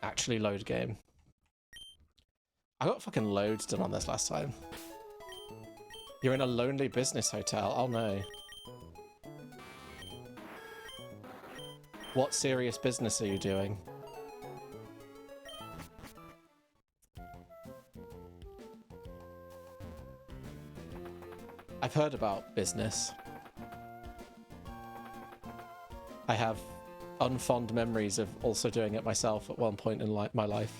actually load game. I got fucking loads done on this last time. You're in a lonely business hotel. Oh no. What serious business are you doing? I've heard about business. I have unfond memories of also doing it myself at one point in my life.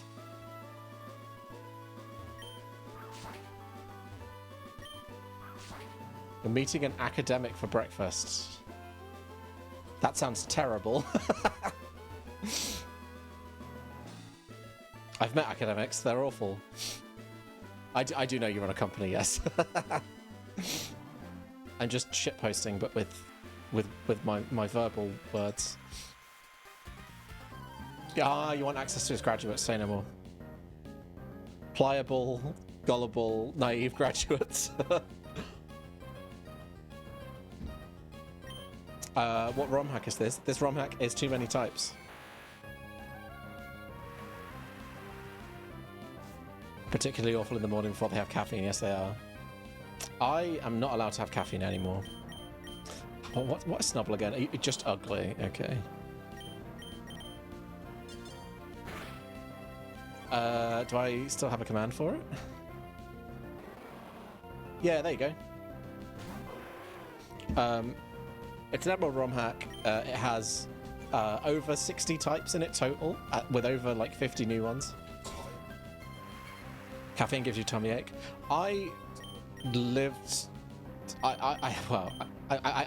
You're meeting an academic for breakfast. That sounds terrible. I've met academics, they're awful. I do know you run a company, yes. I'm just shitposting, but with my verbal words. Ah, you want access to his graduates, say no more. Pliable, gullible, naive graduates. What ROM hack is this? This ROM hack is too many types. Particularly awful in the morning before they have caffeine. Yes, they are. I am not allowed to have caffeine anymore. What is Snubble again? Are you just ugly? Okay. Do I still have a command for it? Yeah, there you go. It's an Admiral ROM hack. It has over 60 types in it total, with over like 50 new ones. Caffeine gives you tummy ache. I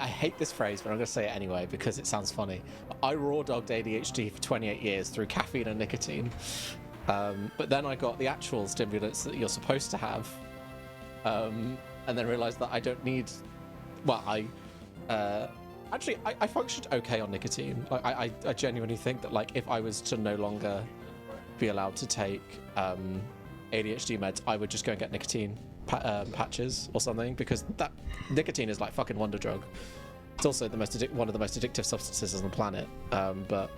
hate this phrase, but I'm going to say it anyway because it sounds funny. I raw dogged ADHD for 28 years through caffeine and nicotine. But then I got the actual stimulants that you're supposed to have. And then realized that I don't need... Well, actually, I functioned okay on nicotine. I genuinely think that, like, if I was to no longer be allowed to take ADHD meds, I would just go and get nicotine patches or something, because that nicotine is like fucking wonder drug. It's also the most one of the most addictive substances on the planet. But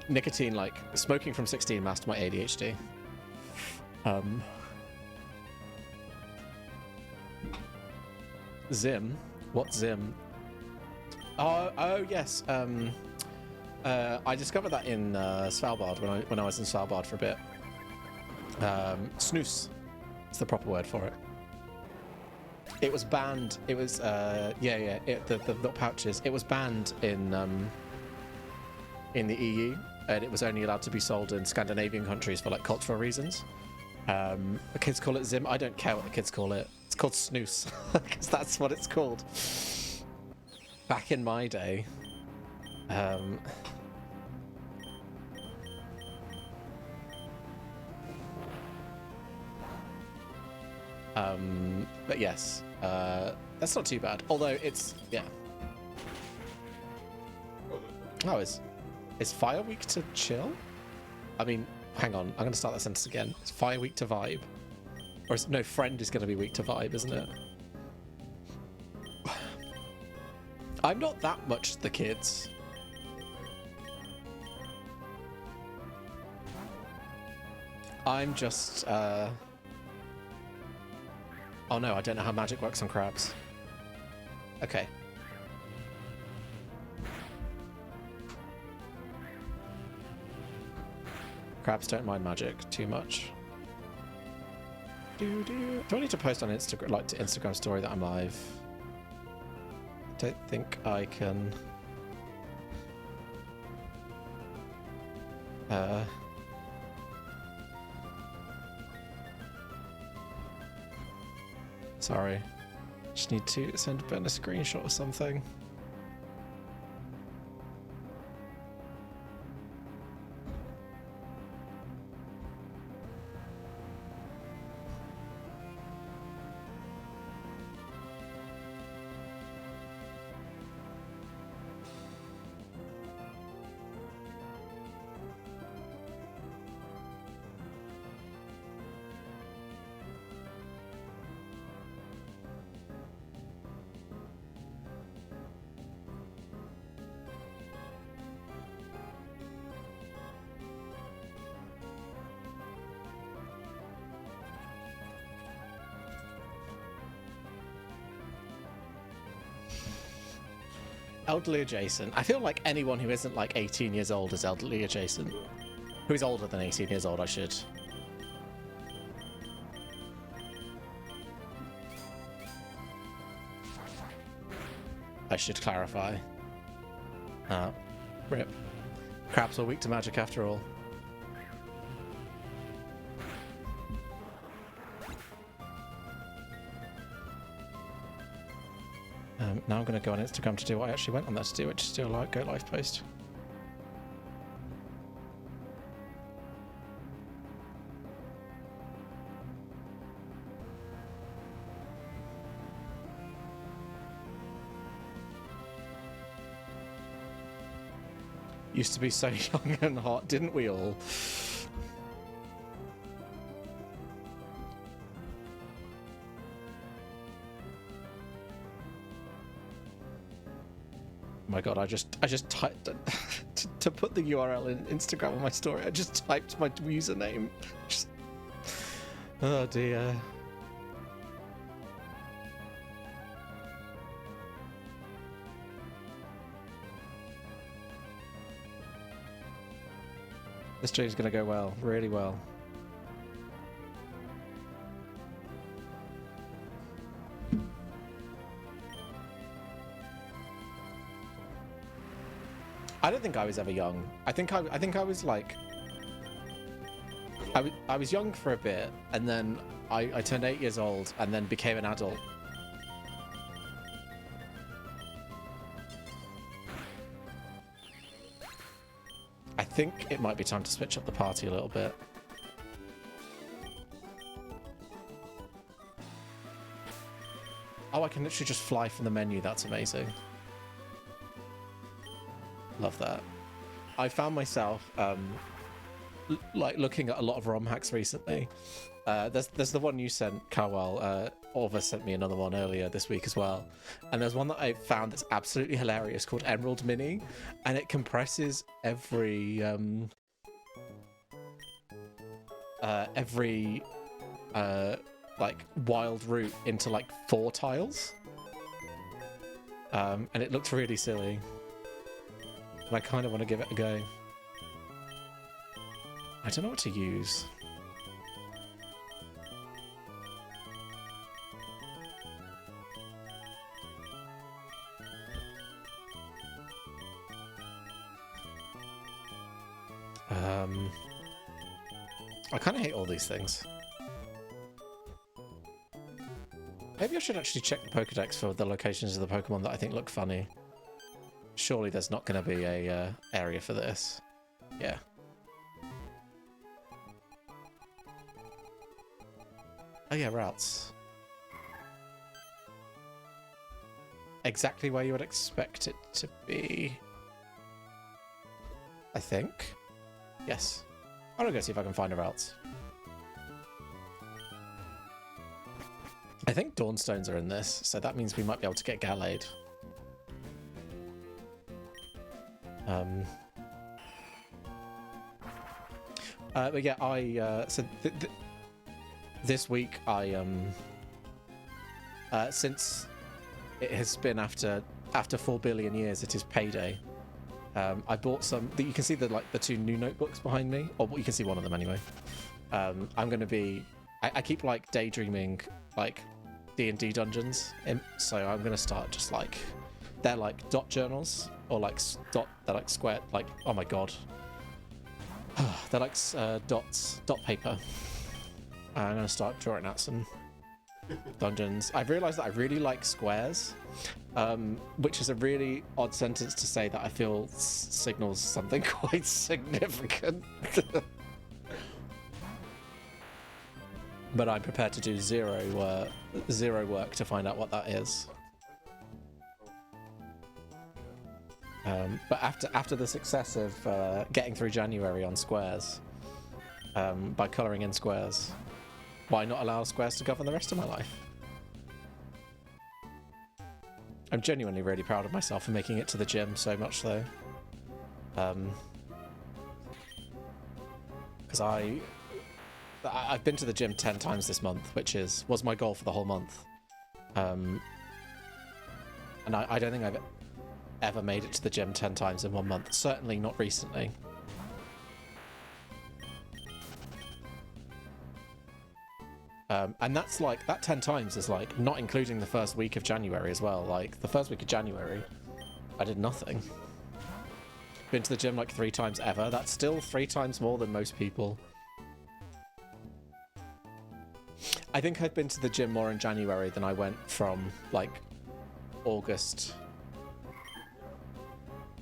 nicotine, like smoking from 16, masked my ADHD. Zim? What Zim? Oh yes. I discovered that in Svalbard when I was in Svalbard for a bit. Snus is the proper word for it. It was banned. It was the pouches. It was banned in the EU, and it was only allowed to be sold in Scandinavian countries for like cultural reasons. The kids call it Zim. I don't care what the kids call it. It's called snus because that's what it's called. Back in my day. But yes, that's not too bad. Although it's, yeah. Oh, is Fire Week to chill? I mean, hang on. I'm going to start that sentence again. Is Fire Week to vibe? Or no, Friend is going to be week to vibe, isn't it? I'm not that much the kids. I'm just, oh no, I don't know how magic works on crabs. Okay. Crabs don't mind magic too much. Do I need to post on Instagram, like to Instagram story that I'm live? Don't think I can. Sorry. Just need to send Ben a screenshot or something. Elderly adjacent. I feel like anyone who isn't like 18 years old is elderly adjacent. Who is older than 18 years old, I should. Clarify. Rip. Crabs are weak to magic after all. Now I'm going to go on Instagram to do what I actually went on there to do, which is do a Go Live post. Used to be so young and hot, didn't we all? Oh my god, I just typed to put the URL in Instagram on my story. I just typed my username. Oh dear. This stream's gonna go well, really well. I don't think I was ever young. I think I was like, I was young for a bit, and then I turned 8 years old, and then became an adult. I think it might be time to switch up the party a little bit. Oh, I can literally just fly from the menu. That's amazing. Love that. I found myself like looking at a lot of ROM hacks recently. There's the one you sent, Carwell. Orva sent me another one earlier this week as well. And there's one that I found that's absolutely hilarious called Emerald Mini, and it compresses every like wild route into like 4 tiles. And it looked really silly. And I kind of want to give it a go. I don't know what to use. I kind of hate all these things. Maybe I should actually check the Pokédex for the locations of the Pokemon that I think look funny. Surely there's not going to be a area for this. Yeah. Oh yeah, routes. Exactly where you would expect it to be. I think. Yes. I'm gonna go see if I can find a route. I think Dawnstones are in this, so that means we might be able to get Gallade. But yeah, so this week since it has been after 4 billion years, it is payday. I bought some. You can see the 2 new notebooks behind me, or you can see one of them anyway. I'm going to be. I keep like daydreaming like D&D dungeons, so I'm going to start just like they're like dot journals or like they're like square oh my god. They're like dot paper. I'm going to start drawing out some dungeons. I've realised that I really like squares, which is a really odd sentence to say that I feel signals something quite significant. But I'm prepared to do zero work to find out what that is. But after the success of getting through January on squares, by colouring in squares, why not allow squares to govern the rest of my life? I'm genuinely really proud of myself for making it to the gym so much so. Because I've been to the gym 10 times this month, which was my goal for the whole month. And I don't think ever made it to the gym 10 times in 1 month. Certainly not recently. And that's like, that 10 times is like not including the first week of January as well. Like the first week of January, I did nothing. Been to the gym like 3 times ever. That's still 3 times more than most people. I think I've been to the gym more in January than I went from like August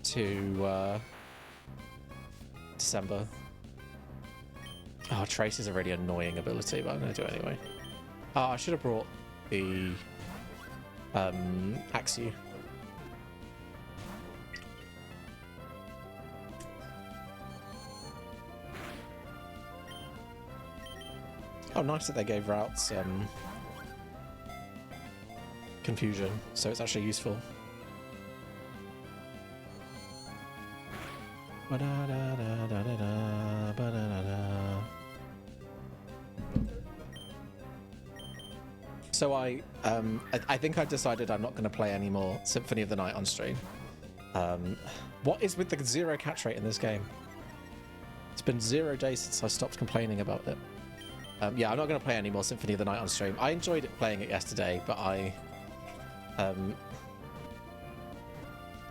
to December. Oh, Trace is a really annoying ability, but I'm going to do it anyway. Oh, I should have brought the Axew. Oh, nice that they gave routes confusion, so it's actually useful. So I think I've decided I'm not going to play any more Symphony of the Night on stream. What is with the 0 catch rate in this game? It's been 0 days since I stopped complaining about it. Yeah, I'm not going to play any more Symphony of the Night on stream. I enjoyed it playing it yesterday, but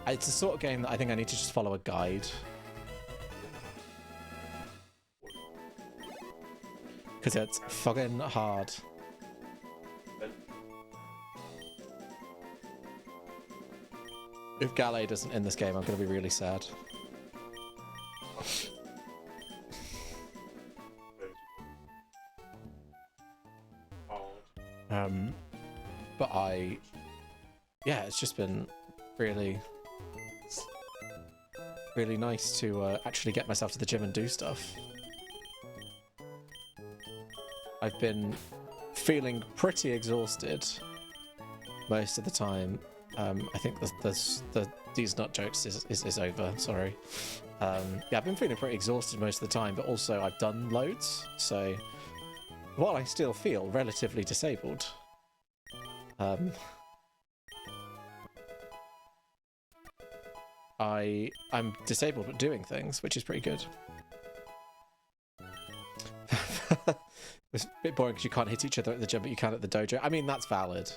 it's the sort of game that I think I need to just follow a guide. Because it's fucking hard. If Gallade isn't in this game, I'm going to be really sad. But yeah, it's just been really nice to actually get myself to the gym and do stuff. I've been feeling pretty exhausted most of the time. I think these nut jokes is over, sorry. Yeah, I've been feeling pretty exhausted most of the time, but also I've done loads, so while I still feel relatively disabled, I'm disabled but doing things, which is pretty good. It's a bit boring because you can't hit each other at the gym, but you can at the dojo. I mean, that's valid.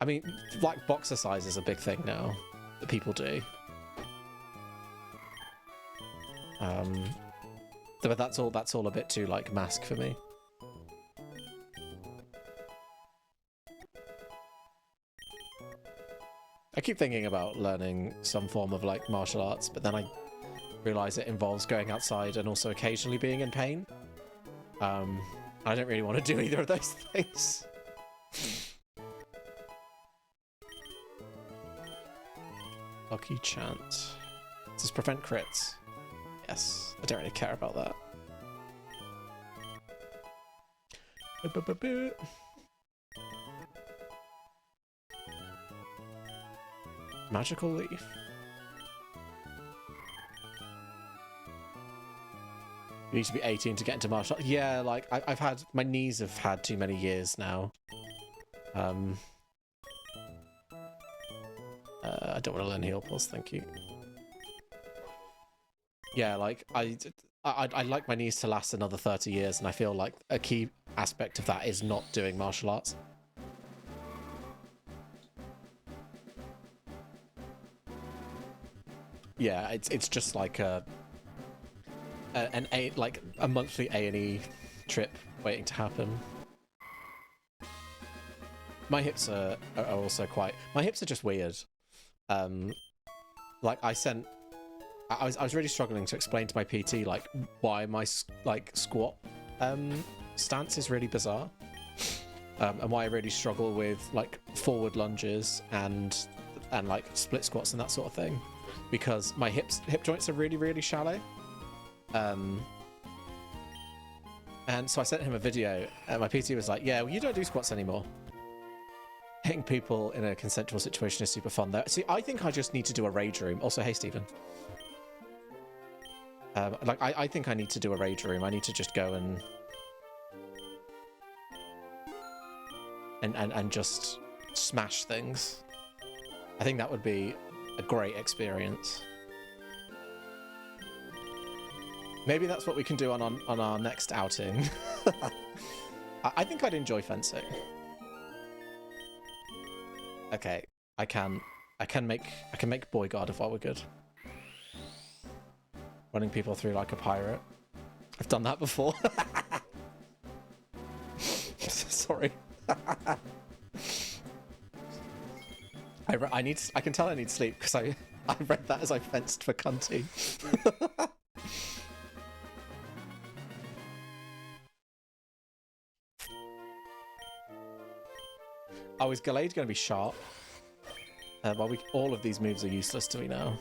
I mean, like, boxer size is a big thing now that people do. But that's all a bit too, like, mask for me. I keep thinking about learning some form of, like, martial arts, but then I realise it involves going outside and also occasionally being in pain. I don't really want to do either of those things. Lucky chant. Does this prevent crits? Yes. I don't really care about that. Magical leaf. You need to be 18 to get into martial arts. Yeah, like, I've had... My knees have had too many years now. I don't want to learn heal pulse, thank you. Yeah, like, I'd like my knees to last another 30 years, and I feel like a key aspect of that is not doing martial arts. Yeah, it's just like a monthly A&E trip waiting to happen. My hips are also quite... My hips are just weird. Like, I was really struggling to explain to my PT, like, why my, like, squat stance is really bizarre. And why I really struggle with, like, forward lunges and like, split squats and that sort of thing. Because my hip joints are really, really shallow. And so I sent him a video, and my PT was like, yeah, well, you don't do squats anymore. Hitting people in a consensual situation is super fun, though. See, I think I just need to do a rage room. Also, hey, Stephen. Like, I think I need to do a rage room. I need to just go and just smash things. I think that would be a great experience. Maybe that's what we can do on our next outing. I think I'd enjoy fencing. Okay, I can make Boy Guard if I were good. Running people through like a pirate. I've done that before. Sorry. I can tell I need sleep because I read that as I fenced for Cunty. Oh, is Gallade going to be sharp? Well, all of these moves are useless to me now.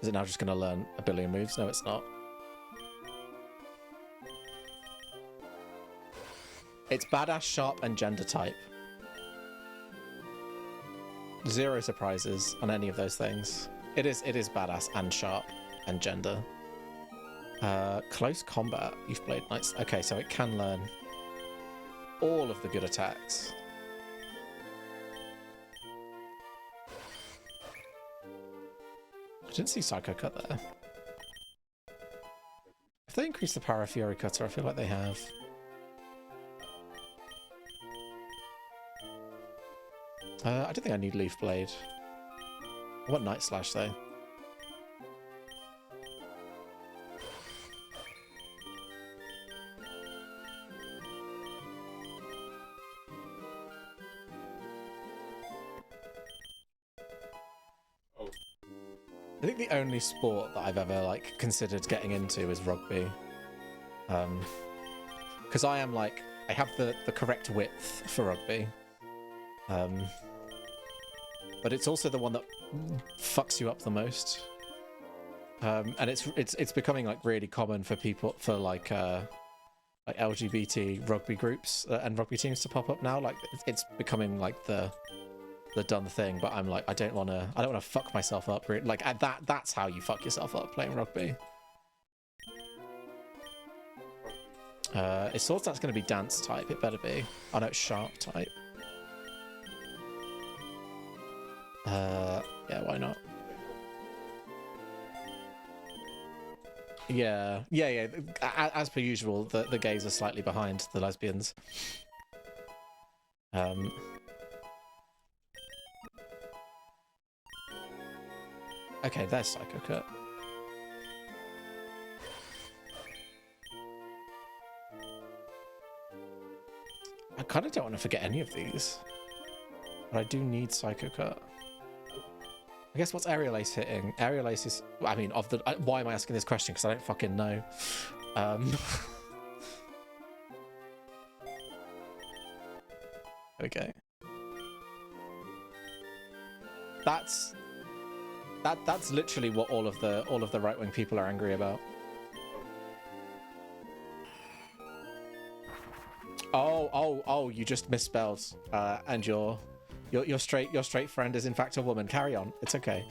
Is it now just going to learn a billion moves? No, it's not. It's badass, sharp, and gender type. 0 surprises on any of those things. It is badass and sharp and gender. Close combat. You've played nice. Okay, so it can learn all of the good attacks. I didn't see Psycho Cut there. If they increase the power of Fury Cutter, I feel like they have. I don't think I need Leaf Blade. I want Night Slash though. I think the only sport that I've ever like considered getting into is rugby. Because I am like, I have the correct width for rugby. But it's also the one that fucks you up the most. And it's becoming like really common for people, for like LGBT rugby groups and rugby teams to pop up now. Like it's becoming like the done thing, but I'm like, I don't want to fuck myself up. Like that's how you fuck yourself up, playing rugby. It's swords that's going to be dance type. It better be. Oh no, it's sharp type. Yeah, why not? Yeah. As per usual, the gays are slightly behind the lesbians. Okay, there's Psycho Cut. I kind of don't want to forget any of these, but I do need Psycho Cut. I guess what's Aerial Ace hitting? Aerial Ace is, I mean, why am I asking this question? Because I don't fucking know. Okay. That's literally what all of the right-wing people are angry about. Oh, you just misspelled, and your straight friend is in fact a woman. Carry on. It's okay.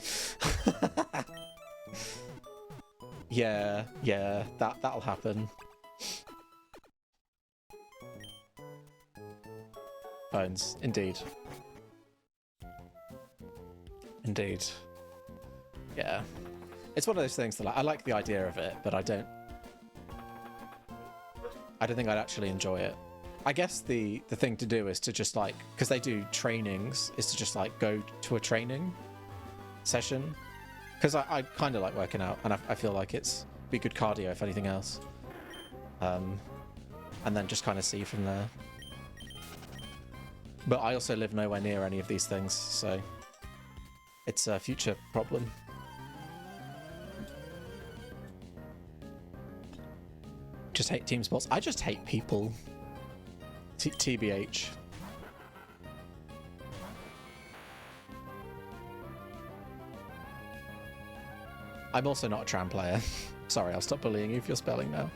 yeah, that'll happen. Bones, indeed. Yeah, it's one of those things that I like the idea of it, but I don't think I'd actually enjoy it. I guess the thing to do is to just like, because they do trainings, is to just like go to a training session, because I kind of like working out, and I feel like it's be good cardio if anything else, and then just kind of see from there. But I also live nowhere near any of these things, so it's a future problem. Just hate team sports. I just hate people. TBH. I'm also not a tram player. Sorry, I'll stop bullying you if you're spelling now.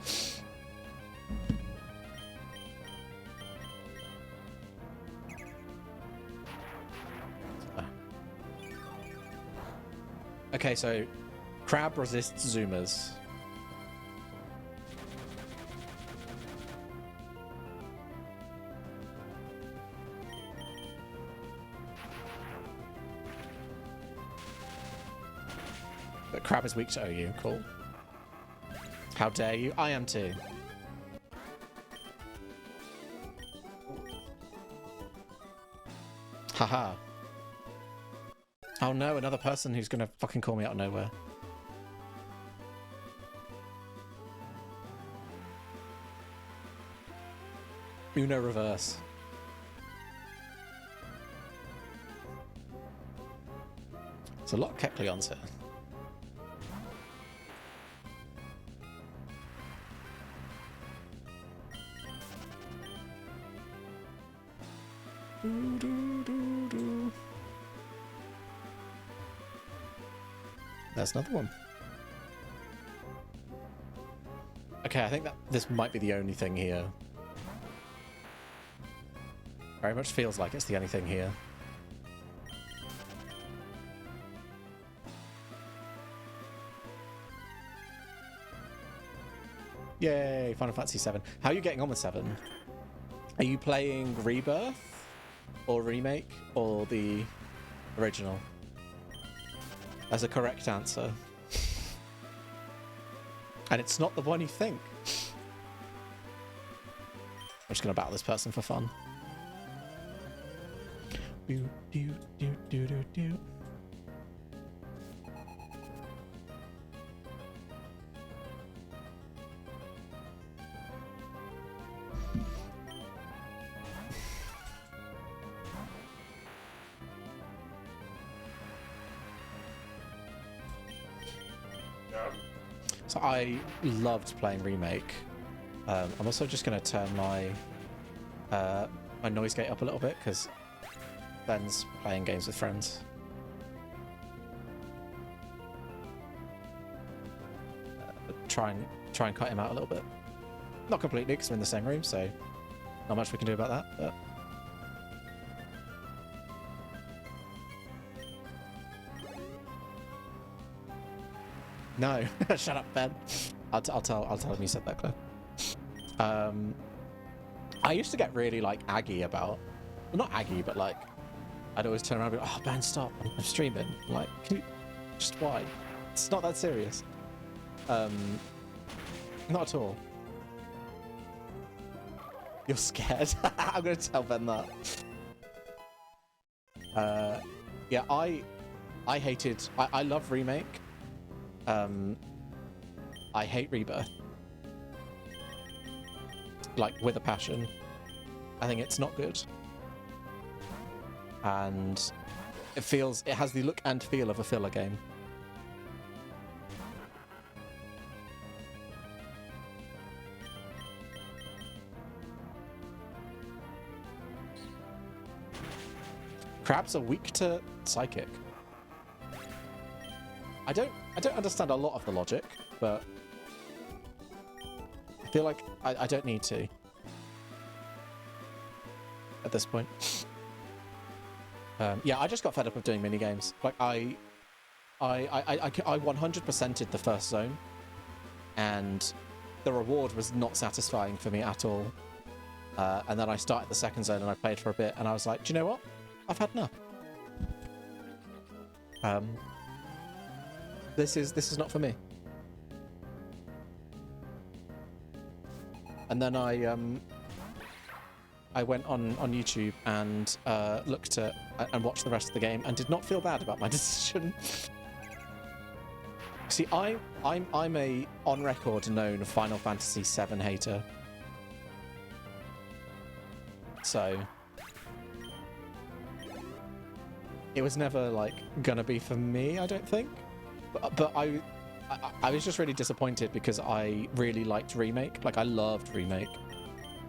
Okay, so Crab resists Zoomers. But Crab is weak to OU. Cool. How dare you? I am too. Haha. Oh no, another person who's gonna fucking call me out of nowhere. Uno reverse. There's a lot of Kecleons here. There's another one. Okay, I think that this might be the only thing here. Very much feels like it's the only thing here. Yay, Final Fantasy 7. How are you getting on with 7? Are you playing Rebirth? Or Remake? Or the original? As a correct answer. And it's not the one you think. I'm just gonna battle this person for fun. Do, do, do, do, do, do. So I loved playing Remake. I'm also just going to turn my my noise gate up a little bit because Ben's playing games with friends. Try and cut him out a little bit. Not completely because we're in the same room, so not much we can do about that. But no, shut up, Ben. I'll tell him you said that, Claire. I used to get really like aggy about, well, not aggy, but like I'd always turn around and be like, "Oh, Ben, stop! I'm streaming." I'm like, can you, just why? It's not that serious. Not at all. You're scared. I'm gonna tell Ben that. Yeah, I hated. I love Remake. I hate Rebirth. Like, with a passion. I think it's not good. And it has the look and feel of a filler game. Crabs are weak to psychic. I don't understand a lot of the logic, but I feel like I don't need to at this point. Yeah, I just got fed up of doing minigames. Like I 100%ed the first zone, and the reward was not satisfying for me at all. And then I started the second zone and I played for a bit, and I was like, do you know what? I've had enough. This is not for me. And then I went on YouTube and looked at and watched the rest of the game and did not feel bad about my decision. See, I'm a on record known Final Fantasy VII hater. So it was never like gonna be for me, I don't think. But I was just really disappointed because I really liked Remake. Like, I loved Remake.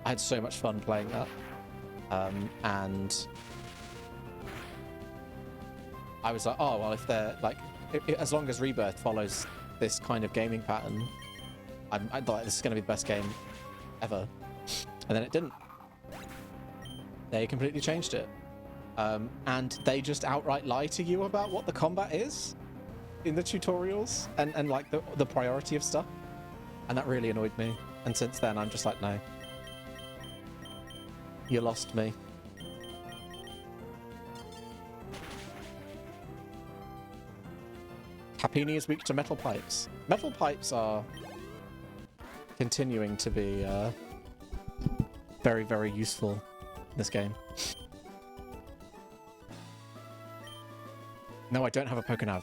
I had so much fun playing that. And I was like, oh, well, if they're like, as long as Rebirth follows this kind of gaming pattern, I thought this is going to be the best game ever. And then it didn't. They completely changed it. And they just outright lie to you about what the combat is in the tutorials and like the priority of stuff, and that really annoyed me. And since then I'm just like, no, you lost me. Happini is weak to metal pipes. Metal pipes are continuing to be very, very useful in this game. No, I don't have a Pokénav.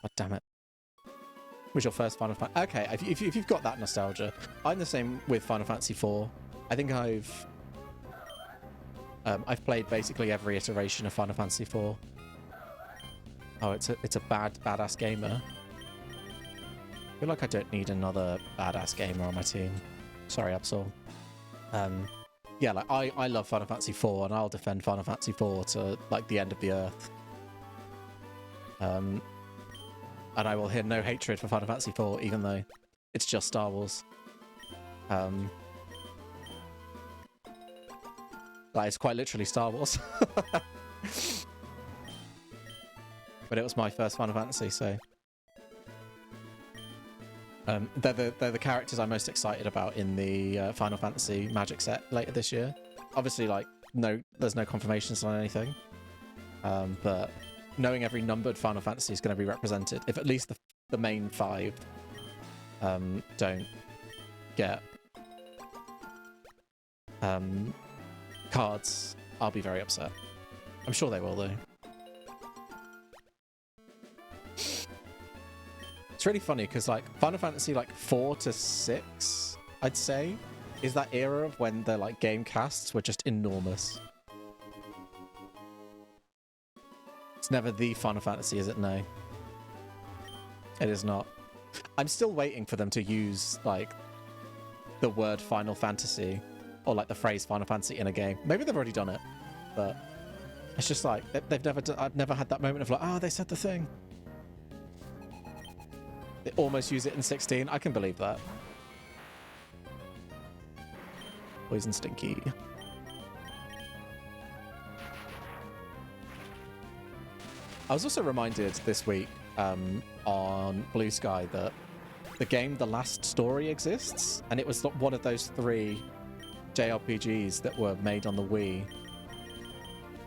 God damn it. Was your first Final Fantasy? Okay, if you've got that nostalgia, I'm the same with Final Fantasy IV. I think I've played basically every iteration of Final Fantasy IV. Oh, it's a badass gamer. I feel like I don't need another badass gamer on my team. Sorry, Absol. Yeah, like I love Final Fantasy IV, and I'll defend Final Fantasy IV to like the end of the earth. And I will hear no hatred for Final Fantasy IV, even though it's just Star Wars. Like, it's quite literally Star Wars. But it was my first Final Fantasy, so... they're the characters I'm most excited about in the Final Fantasy Magic set later this year. Obviously, like, there's no confirmations on anything. But knowing every numbered Final Fantasy is going to be represented, if at least the main 5 don't get cards, I'll be very upset. I'm sure they will, though. It's really funny because, like, Final Fantasy, like, 4 to 6, I'd say, is that era of when the, like, game casts were just enormous. It's never the Final Fantasy, is it? No. It is not. I'm still waiting for them to use, like, the word Final Fantasy, or, like, the phrase Final Fantasy in a game. Maybe they've already done it, but it's just like, I've never had that moment of, like, oh, they said the thing. They almost use it in 16. I can believe that. Poison Stinky. I was also reminded this week on Blue Sky that the game The Last Story exists, and it was one of those 3 JRPGs that were made on the Wii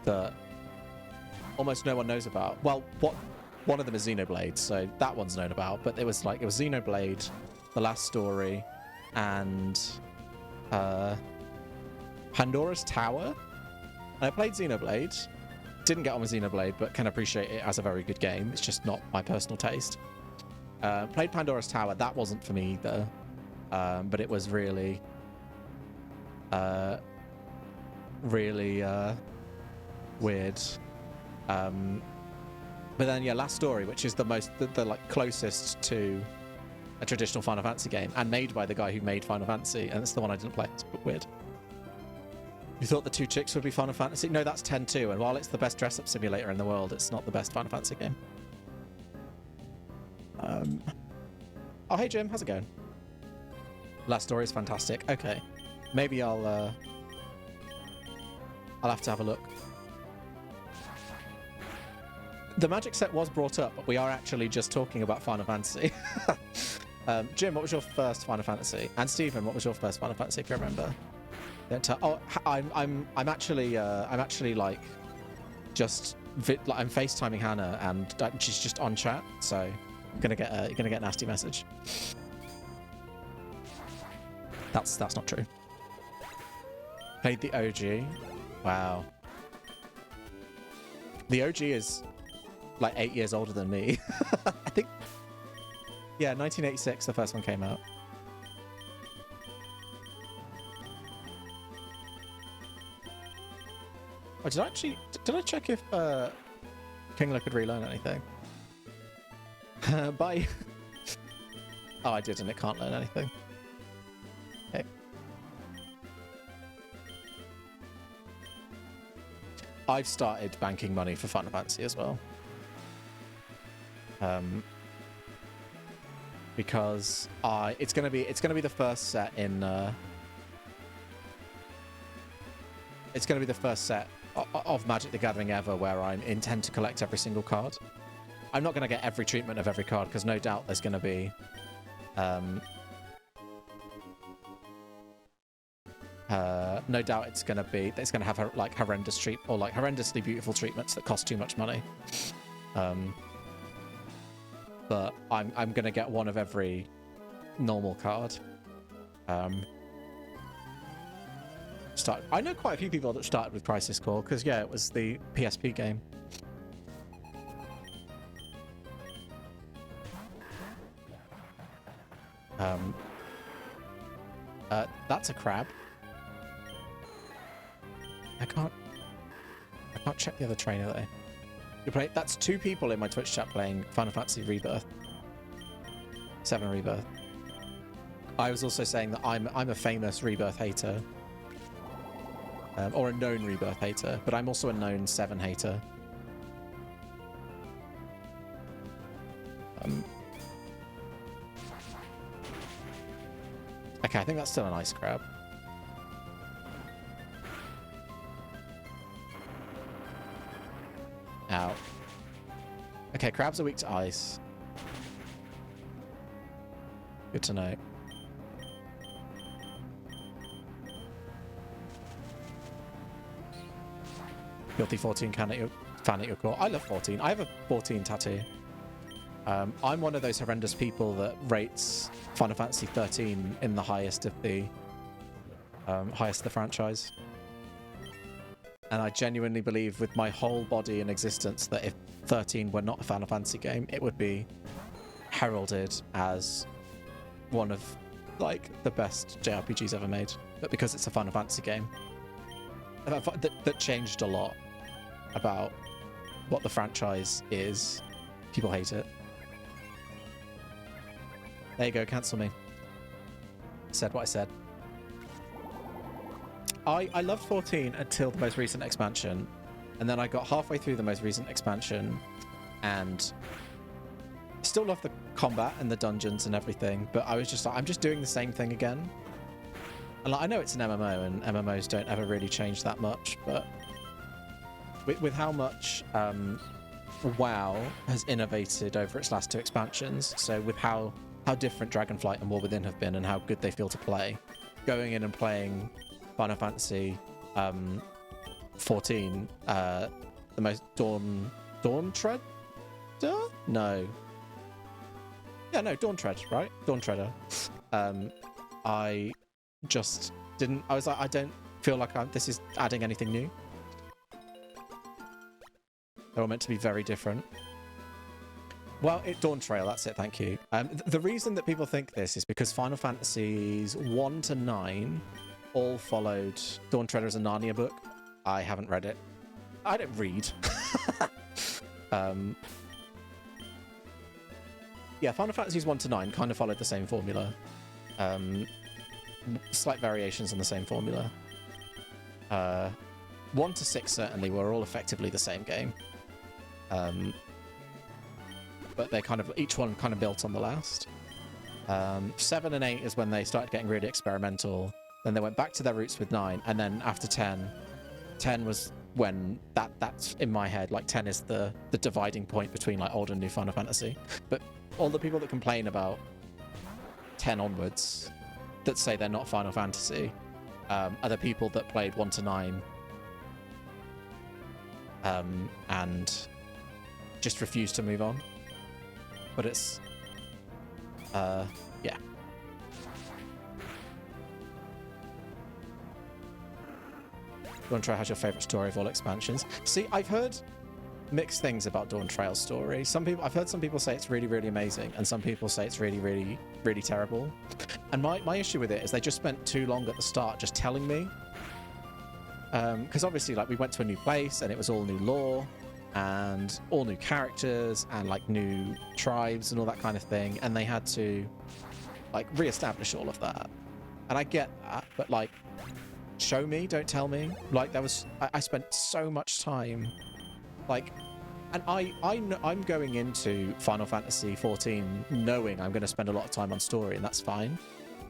that almost no one knows about. Well, one of them is Xenoblade, so that one's known about, but it was Xenoblade, The Last Story, and Pandora's Tower. And I played Xenoblade, didn't get on with Xenoblade, but can appreciate it as a very good game. It's just not my personal taste. Played Pandora's Tower, that wasn't for me either, but it was really weird. But then, yeah, Last Story, which is the like closest to a traditional Final Fantasy game, and made by the guy who made Final Fantasy, and it's the one I didn't play. It's a bit weird. You thought the 2 chicks would be Final Fantasy? No, that's 10-2, and while it's the best dress-up simulator in the world, it's not the best Final Fantasy game. Oh, hey Jim, how's it going? Last Story is fantastic. Okay, maybe I'll have to have a look. The Magic set was brought up, but we are actually just talking about Final Fantasy. Jim, what was your first Final Fantasy? And Stephen, what was your first Final Fantasy, if you remember? Oh, I'm actually like just I'm FaceTiming Hannah, and she's just on chat, so you're gonna get a nasty message. That's not true. Played the OG. Wow. The OG is like 8 years older than me. I think. Yeah, 1986, the first one came out. Oh, did I check if Kingler could relearn anything? Bye. Oh, I did, and it can't learn anything. Okay. I've started banking money for Final Fantasy as well. Because it's gonna be the first set in it's gonna be the first set of Magic the Gathering ever where I intend to collect every single card. I'm not gonna get every treatment of every card because no doubt there's gonna be no doubt it's gonna have like horrendous or like horrendously beautiful treatments that cost too much money. but I'm gonna get one of every normal card. I know quite a few people that started with Crisis Core because yeah, it was the PSP game. That's a crab. I can't check the other trainer though. That's 2 people in my Twitch chat playing Final Fantasy Rebirth. 7 Rebirth. I was also saying that I'm a famous Rebirth hater. Or a known Rebirth hater, but I'm also a known 7 hater. Okay, I think that's still an ice crab. Ow. Okay, crabs are weak to ice. Good to know. Guilty 14 fan at your core. I love 14. I have a 14 tattoo. I'm one of those horrendous people that rates Final Fantasy 13 in the highest of the franchise. And I genuinely believe with my whole body in existence that if 13 were not a Final Fantasy game, it would be heralded as one of like the best JRPGs ever made. But because it's a Final Fantasy game, that changed a lot about what the franchise is. People hate it. There you go, cancel me. Said what I said. I loved 14 until the most recent expansion, and then I got halfway through the most recent expansion, and still love the combat and the dungeons and everything, but I was just like, I'm just doing the same thing again. And like, I know it's an MMO, and MMOs don't ever really change that much, but with how much WoW has innovated over its last 2 expansions, so with how different Dragonflight and War Within have been and how good they feel to play, going in and playing Final Fantasy 14, the most Dawn Treader? No. Yeah, no, Dawn Tread, right? Dawn Treader. I just didn't. I was like, I don't feel like this is adding anything new. They're all meant to be very different. Well, Dawn Trail, that's it, thank you. The reason that people think this is because Final Fantasies 1 to 9 all followed Dawn Treader as a Narnia book. I haven't read it. I don't read. Yeah, Final Fantasies 1 to 9 kind of followed the same formula. Slight variations on the same formula. 1 to 6 certainly were all effectively the same game. But they kind of, each one kind of built on the last. 7 and 8 is when they started getting really experimental. Then they went back to their roots with 9, and then after 10 was when that's in my head, like 10 is the dividing point between like old and new Final Fantasy. But all the people that complain about 10 onwards, that say they're not Final Fantasy, are the people that played 1 to 9 and just refused to move on. But it's yeah. Dawn Trail has your favorite story of all expansions. See, I've heard mixed things about Dawn Trail's story. I've heard some people say it's really, really amazing, and some people say it's really, really, really terrible. And my issue with it is they just spent too long at the start just telling me. Because obviously, like, we went to a new place and it was all new lore and all new characters and like new tribes and all that kind of thing, and they had to like re-establish all of that. And I get that, but like, show me, don't tell me. Like, I spent so much time, like, and I'm going into Final Fantasy 14 knowing I'm going to spend a lot of time on story, and that's fine.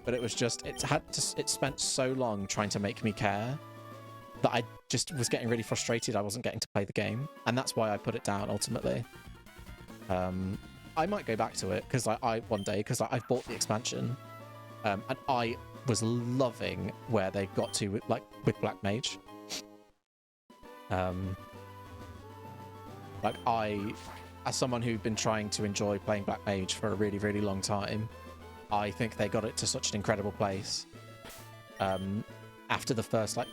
But it was just, it spent so long trying to make me care that I just was getting really frustrated I wasn't getting to play the game, and that's why I put it down ultimately. I might go back to it because one day, because I've bought the expansion, and I was loving where they got to with Black Mage. Like, I as someone who'd been trying to enjoy playing Black Mage for a really, really long time, I think they got it to such an incredible place. After the first like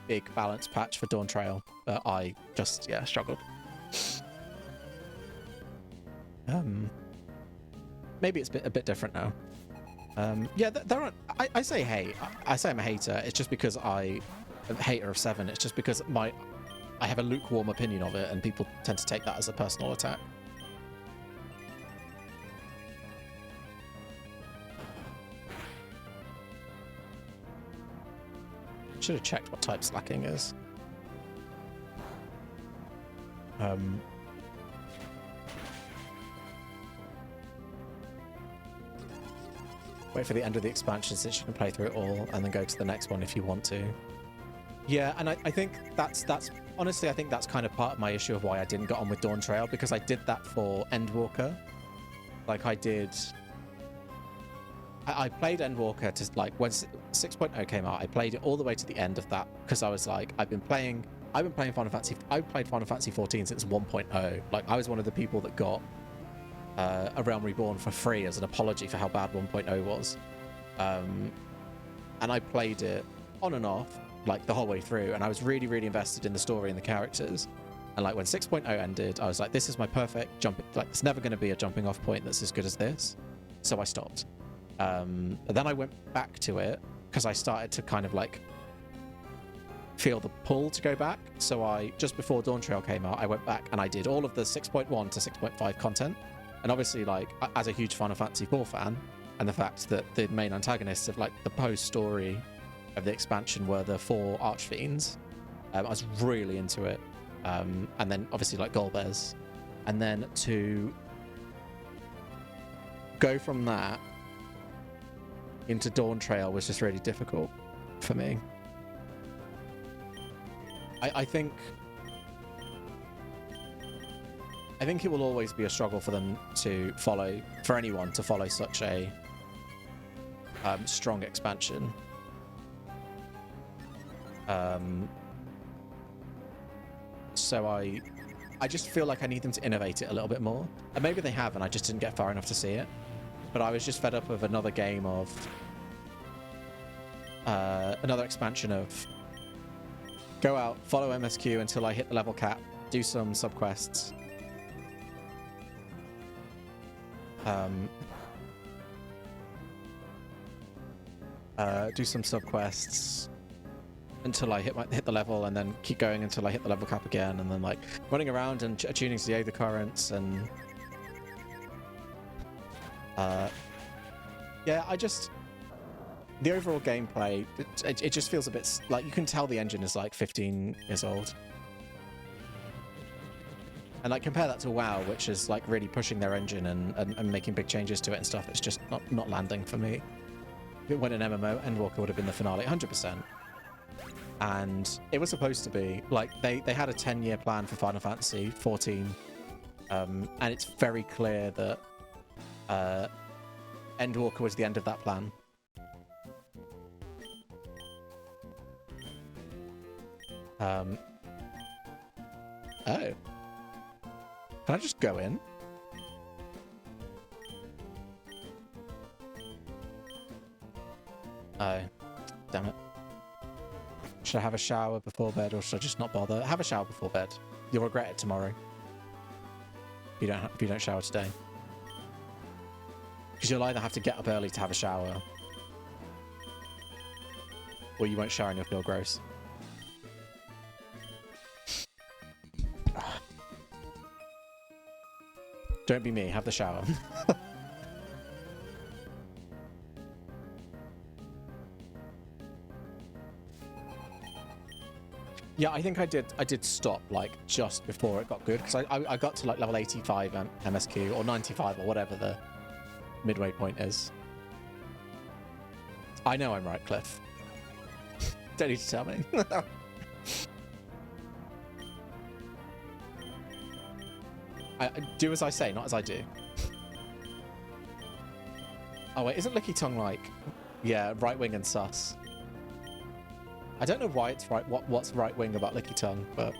big balance patch for Dawn Trail, I just struggled. Maybe it's a bit different now. There aren't. I say hate. I say I'm a hater. It's just because I'm a hater of 7. It's just because I have a lukewarm opinion of it, and people tend to take that as a personal attack. Should have checked what type slacking is. Wait for the end of the expansion so you can play through it all and then go to the next one if you want to. Yeah, and I think that's honestly, I think that's kind of part of my issue of why I didn't get on with Dawn Trail, because I did that for Endwalker. Like I played Endwalker to like when 6.0 came out. I played it all the way to the end of that because I was like, I've been playing Final Fantasy. I played Final Fantasy 14 since 1.0. Like I was one of the people that got A Realm Reborn for free as an apology for how bad 1.0 was, and I played it on and off like the whole way through, and I was really, really invested in the story and the characters. And like when 6.0 ended, I was like, this is my perfect jump. Like it's never going to be a jumping off point that's as good as this. So I stopped. But then I went back to it because I started to kind of like feel the pull to go back. So I, just before Dawn Trail came out, I went back and I did all of the 6.1 to 6.5 content. And obviously, like, as a huge Final Fantasy IV fan, and the fact that the main antagonists of like the post-story of the expansion were the 4 Archfiends, I was really into it. And then obviously like Golbez. And then to go from that into Dawn Trail was just really difficult for me. I think it will always be a struggle for them to follow, for anyone to follow such a strong expansion. So I just feel like I need them to innovate it a little bit more. And maybe they have, and I just didn't get far enough to see it. But I was just fed up of another game of another expansion of go out, follow MSQ until I hit the level cap, do some subquests. Do some subquests until I hit the level, and then keep going until I hit the level cap again, and then like running around and attuning to the Aether Currents, and yeah, the overall gameplay, it just feels a bit like, you can tell the engine is like 15 years old. And like compare that to WoW, which is like really pushing their engine and making big changes to it and stuff. It's just not landing for me. When an MMO, Endwalker would have been the finale 100%. And it was supposed to be like they had a 10-year plan for Final Fantasy 14, and it's very clear that Endwalker was the end of that plan. Oh. Can I just go in? Oh, damn it. Should I have a shower before bed, or should I just not bother? Have a shower before bed. You'll regret it tomorrow. If you don't shower today. Because you'll either have to get up early to have a shower, or you won't shower and you'll feel gross. Don't be me, have the shower. Yeah, I think I did stop like just before it got good, because I got to like level 85 MSQ or 95 or whatever the midway point is. I know I'm right, Cliff. Don't need to tell me. I do as I say, not as I do. Oh wait, isn't Licky Tongue like, yeah, right wing and sus? I don't know why it's right. What's right wing about Licky Tongue, but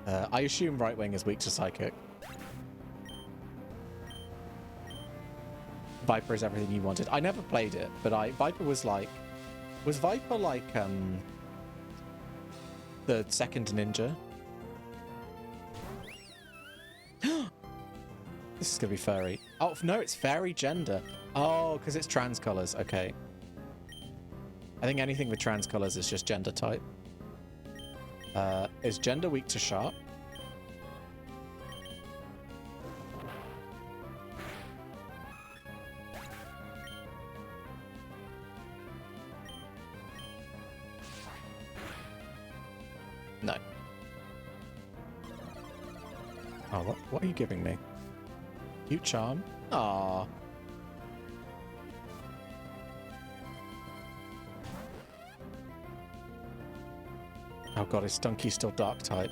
I assume right wing is weak to psychic. Viper is everything you wanted. I never played it, but Viper was like... Was Viper like, the second ninja? This is gonna be furry. Oh, no, it's fairy gender. Oh, because it's trans colors. Okay. I think anything with trans colors is just gender type. Is gender weak to sharp? No. Oh, what are you giving me? Cute charm? Aww. Oh god, is Stunky still dark type?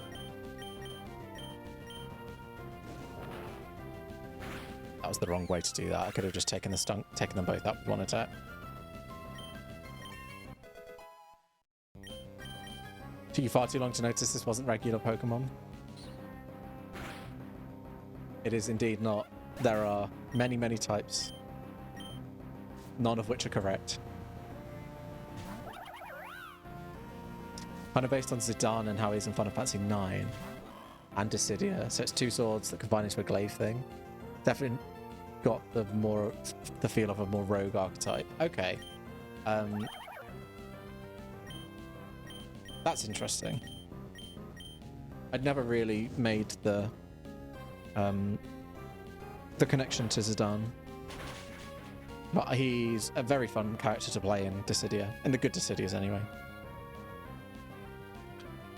That was the wrong way to do that. I could have just taken them both up with one attack. Took you far too long to notice this wasn't regular Pokemon. It is indeed not. There are many, many types, none of which are correct. Kind of based on Zidane and how he's in Final Fantasy 9 and Dissidia, so it's two swords that combine into a glaive thing. Definitely got the feel of a more rogue archetype. Okay, that's interesting. I'd never really made the connection to Zidane, but he's a very fun character to play in Dissidia, in the good Dissidias anyway.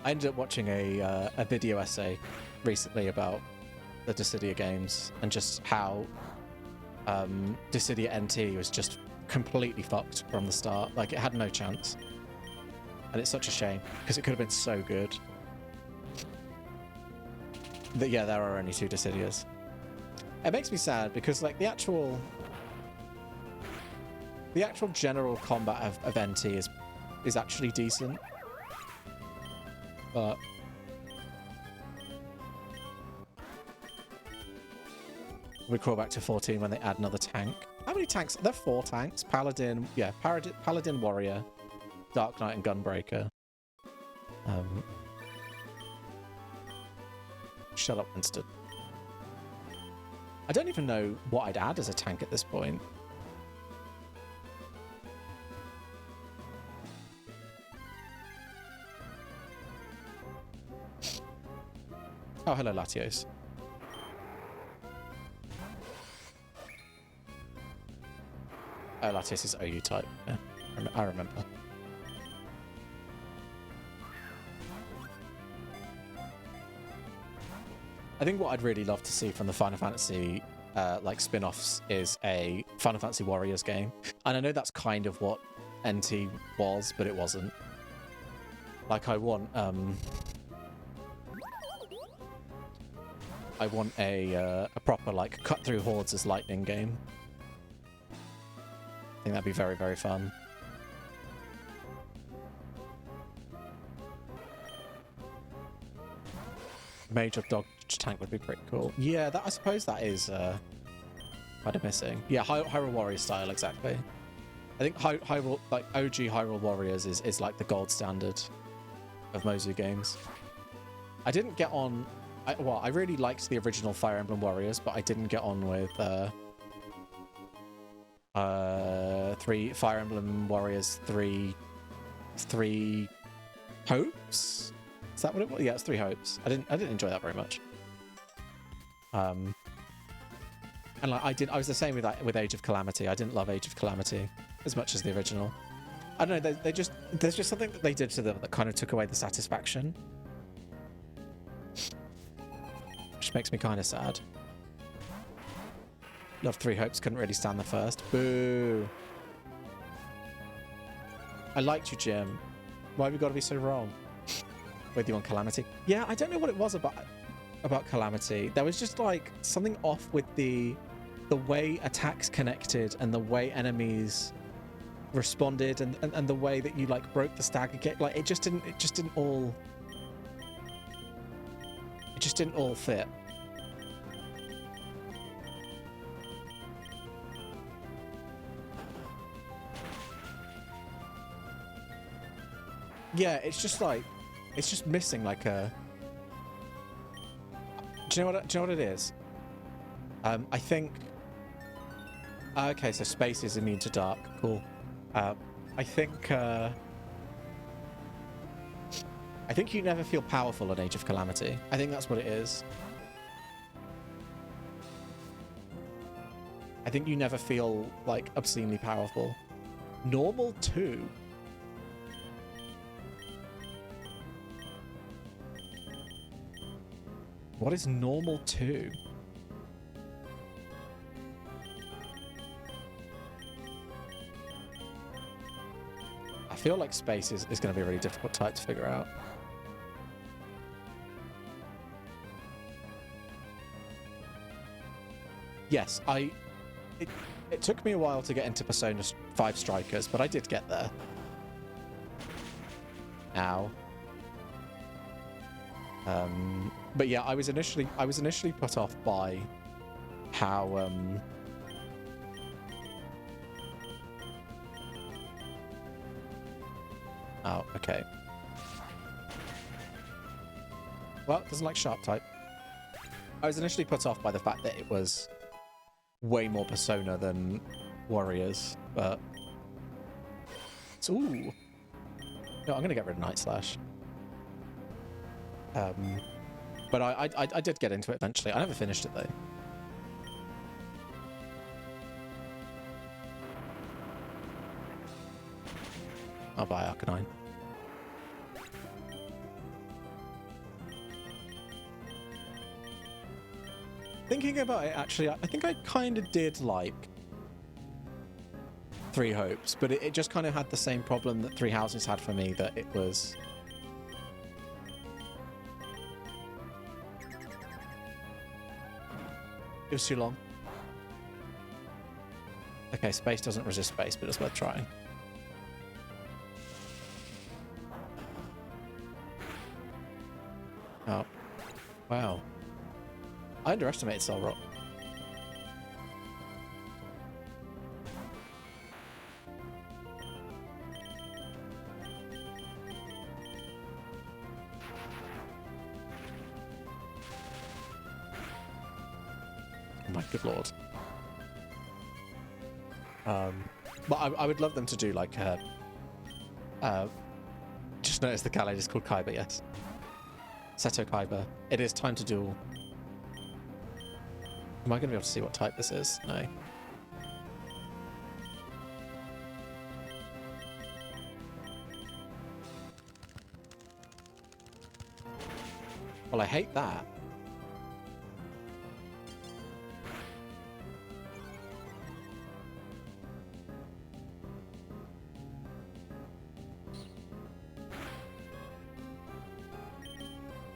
I ended up watching a video essay recently about the Dissidia games and just how Dissidia NT was just completely fucked from the start. Like, it had no chance. And it's such a shame, because it could have been so good. But yeah, there are only two Dissidias. It makes me sad because, like, the actual general combat of NT is actually decent. But we crawl back to 14 when they add another tank. How many tanks? There are 4 tanks. Paladin, yeah, Paladin, Warrior, Dark Knight, and Gunbreaker. Shut up, Winston. I don't even know what I'd add as a tank at this point. Oh, hello, Latios. Oh, Latios is OU type. Yeah, I remember. I think what I'd really love to see from the Final Fantasy like spin-offs is a Final Fantasy Warriors game. And I know that's kind of what NT was, but it wasn't. Like, I want a proper, like, cut through hordes as lightning game. I think that'd be very, very fun. Major dodge tank would be pretty cool. Yeah, I suppose that is kind of missing. Yeah, Hyrule Warriors style, exactly. I think Hyrule, like OG Hyrule Warriors is like the gold standard of Mozu games. I didn't get on... I really liked the original Fire Emblem Warriors, but I didn't get on with Fire Emblem Warriors 3 Hopes? Is that what it was? Yeah, it's 3 Hopes. I didn't enjoy that very much. And like I was the same with Age of Calamity. I didn't love Age of Calamity as much as the original. I don't know, there's just something that they did to them that kind of took away the satisfaction. Which makes me kind of sad. Love 3 Hopes, couldn't really stand the first. Boo. I liked you, Jim. Why have we got to be so wrong? With you on Calamity. Yeah, I don't know what it was about Calamity. There was just like something off with the way attacks connected and the way enemies responded and the way that you like broke the stagger gate. Like it just didn't all It just didn't all fit. Yeah, it's just like, it's just missing like a... Do you know what it is? I think... Okay, so space is immune to dark. Cool. I think you never feel powerful in Age of Calamity. I think that's what it is. I think you never feel, like, obscenely powerful. Normal 2? What is normal 2? I feel like space is going to be a really difficult type to figure out. Yes, it took me a while to get into Persona 5 Strikers, but I did get there. Ow. But yeah, I was initially put off by how oh, okay. Well, it doesn't like sharp type. I was initially put off by the fact that it was way more Persona than Warriors, but it's, ooh. No, I'm gonna get rid of Night Slash. But I did get into it eventually. I never finished it though. I'll buy Arcanine. Thinking about it, actually, I think I kind of did like Three Hopes, but it just kind of had the same problem that Three Houses had for me, that it was... It was too long. Okay, space doesn't resist space, but it's worth trying. Oh. Wow. I underestimated Cell Rock. Oh my good lord. But I would love them to do like just noticed the Khaled is called Kaiba, yes. Seto Kaiba. It is time to duel. Am I going to be able to see what type this is? No. Well, I hate that.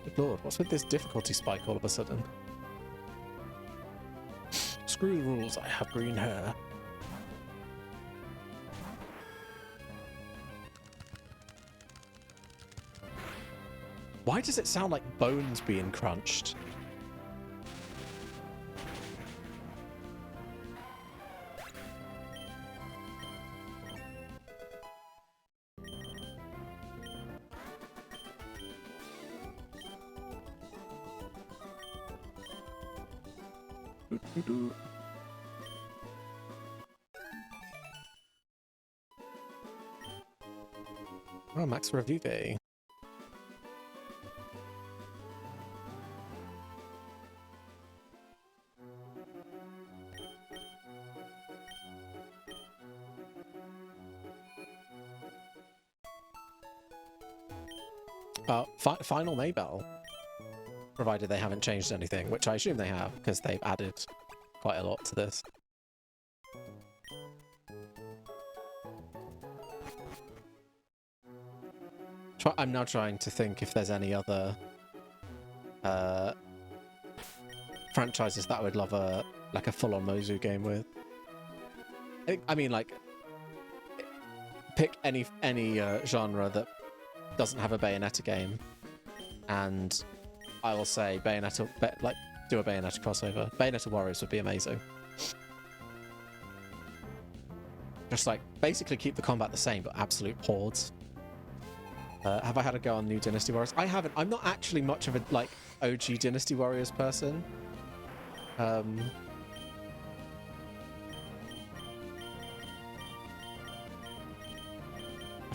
Good lord, what's with this difficulty spike all of a sudden? Screw the rules, I have green hair. Why does it sound like bones being crunched? Oh, Max Review Day. Final Maybell. Provided they haven't changed anything, which I assume they have, because they've added quite a lot to this. I'm now trying to think if there's any other franchises that I would love a full-on Mozu game with. I mean, like, pick any genre that doesn't have a Bayonetta game, and I will say Bayonetta, like, do a Bayonetta crossover. Bayonetta Warriors would be amazing. Just like, basically keep the combat the same, but absolute hordes. Have I had a go on new Dynasty Warriors? I haven't. I'm not actually much of a, like, OG Dynasty Warriors person. I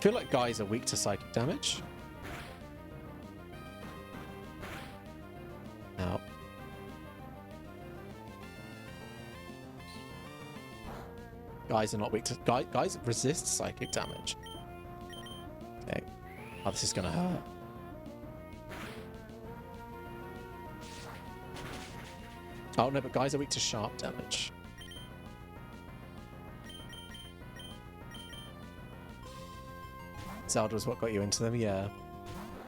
feel like guys are weak to psychic damage. Now. Guys are not weak to... Guys resist psychic damage. Okay. Oh, this is gonna hurt. Oh, no, but guys are weak to sharp damage. Zelda was what got you into them, yeah.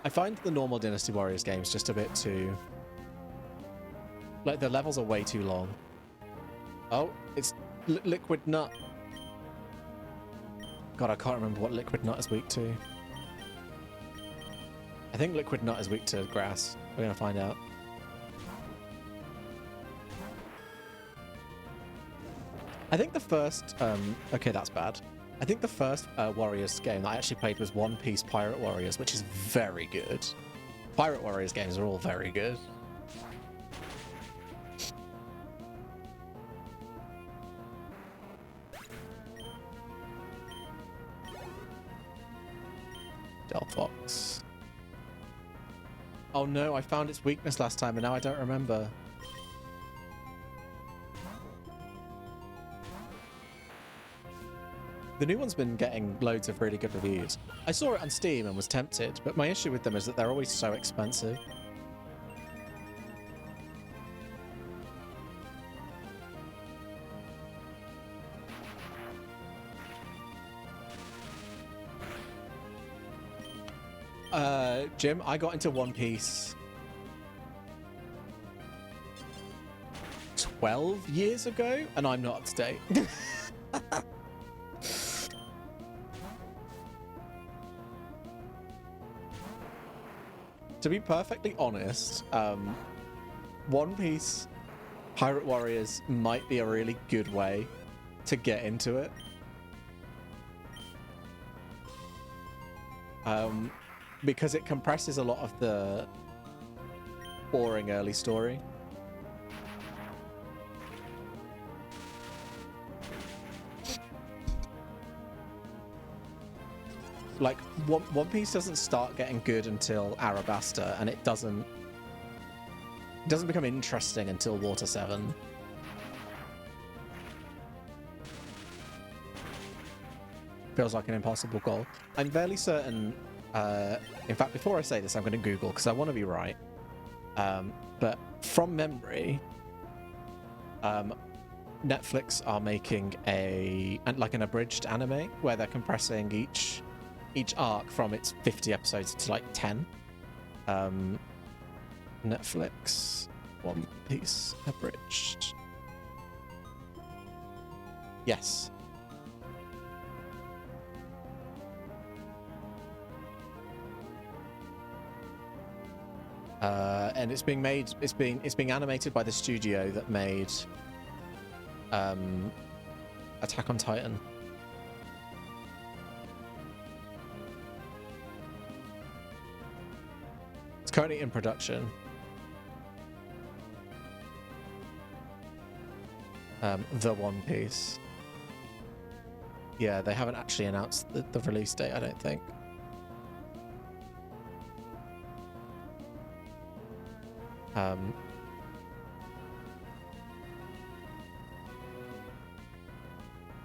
I find the normal Dynasty Warriors games just a bit too... Like, the levels are way too long. Oh, it's Liquid Nut. God, I can't remember what Liquid Nut is weak to. I think Liquid Nut is weak to grass. We're going to find out. I think the first... okay, that's bad. I think the first Warriors game that I actually played was One Piece Pirate Warriors, which is very good. Pirate Warriors games are all very good. Delphox. Oh no, I found its weakness last time and now I don't remember. The new one's been getting loads of really good reviews. I saw it on Steam and was tempted, but my issue with them is that they're always so expensive. Jim, I got into One Piece 12 years ago, and I'm not up to date. To be perfectly honest, One Piece Pirate Warriors might be a really good way to get into it. Because it compresses a lot of the boring early story. Like, One Piece doesn't start getting good until Arabasta, and it doesn't become interesting until Water 7. Feels like an impossible goal. I'm fairly certain, in fact, before I say this, I'm going to Google, because I want to be right. But from memory, Netflix are making like an abridged anime, where they're compressing each arc from its 50 episodes to like 10. Netflix One Piece abridged. Yes. And it's being animated by the studio that made Attack on Titan. It's currently in production. The One Piece. Yeah, they haven't actually announced the release date, I don't think.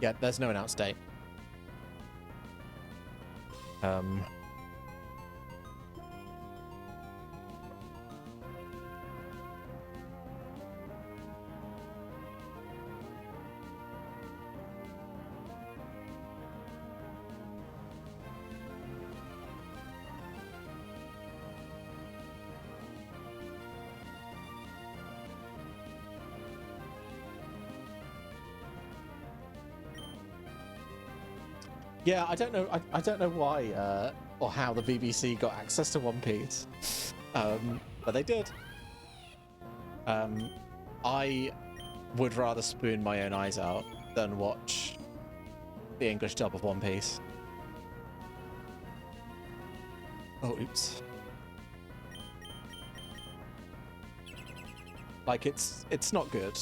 Yeah, there's no announced date. Yeah, I don't know. I don't know why or how the BBC got access to One Piece. but they did. I would rather spoon my own eyes out than watch the English dub of One Piece. Oh, oops. Like, it's not good.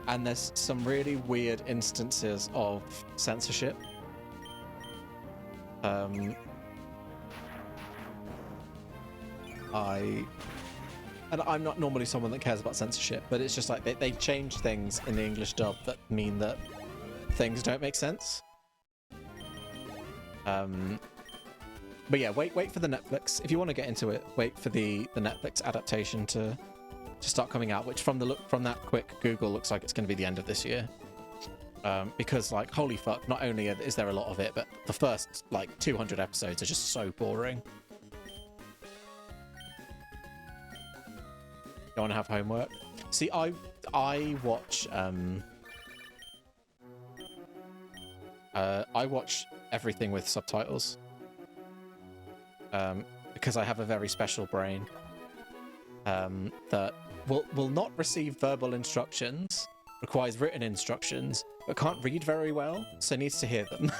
And there's some really weird instances of censorship. And I'm not normally someone that cares about censorship, but it's just like they change things in the English dub that mean that things don't make sense. But yeah, wait for the Netflix. If you want to get into it, wait for the Netflix adaptation to start coming out, which from that quick Google looks like it's going to be the end of this year. Because like, holy fuck, not only is there a lot of it, but the first like 200 episodes are just so boring. You want to have homework? See, I watch I watch everything with subtitles. Because I have a very special brain that will not receive verbal instructions, requires written instructions, but can't read very well, so needs to hear them.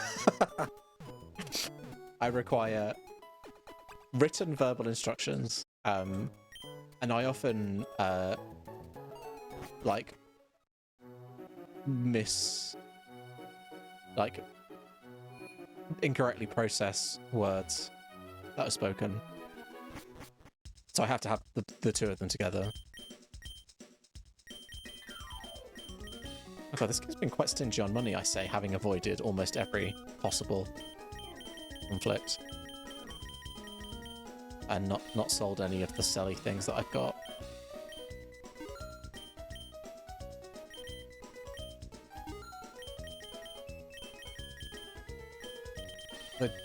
I require written verbal instructions, and I often like incorrectly process words that are spoken. So I have to have the two of them together. Okay, this game's been quite stingy on money, I say, having avoided almost every possible conflict. And not sold any of the selly things that I've got.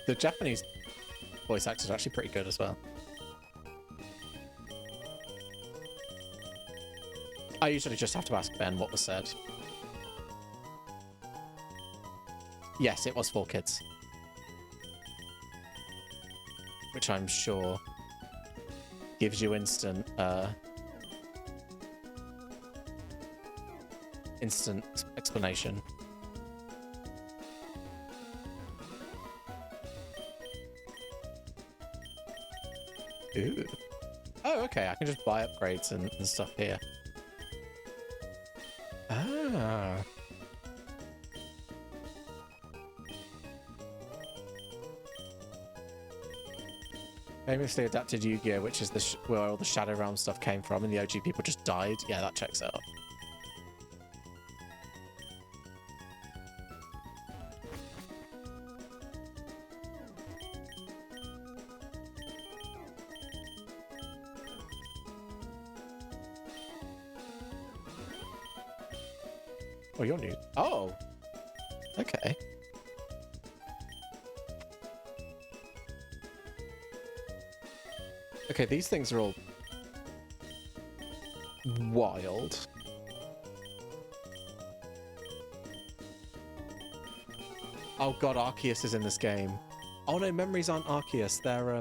The Japanese voice actors are actually pretty good as well. I usually just have to ask Ben what was said. Yes, it was 4 kids. Which I'm sure gives you instant explanation. Ooh. Oh, okay, I can just buy upgrades and stuff here. Ah. Famously adapted Yu-Gi-Oh, which is where all the Shadow Realm stuff came from, and the OG people just died. Yeah, that checks out. Oh, you're new. Oh, okay. Okay, these things are all wild. Oh god, Arceus is in this game. Oh no, memories aren't Arceus, they're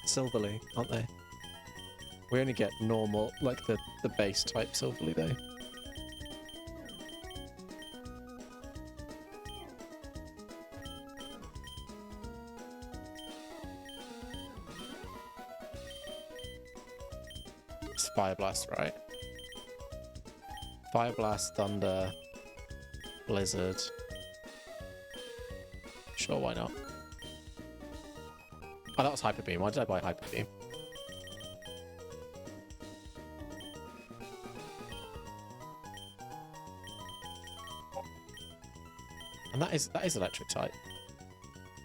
Silverly, aren't they? We only get normal, like the base type Silverly though. Fire Blast, right? Fire Blast, Thunder, Blizzard. Sure, why not? Oh, that was Hyper Beam. Why did I buy Hyper Beam? And that is electric type.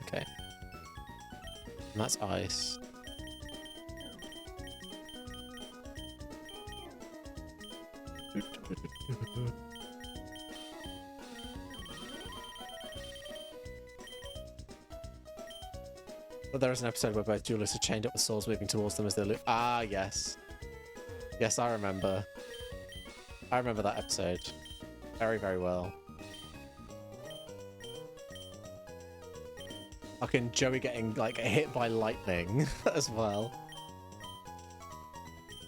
Okay. And that's ice. But there is an episode where both duelists are chained up with swords moving towards them as they look. Ah, yes. Yes, I remember. I remember that episode. Very, very well. fucking Joey getting like hit by lightning as well.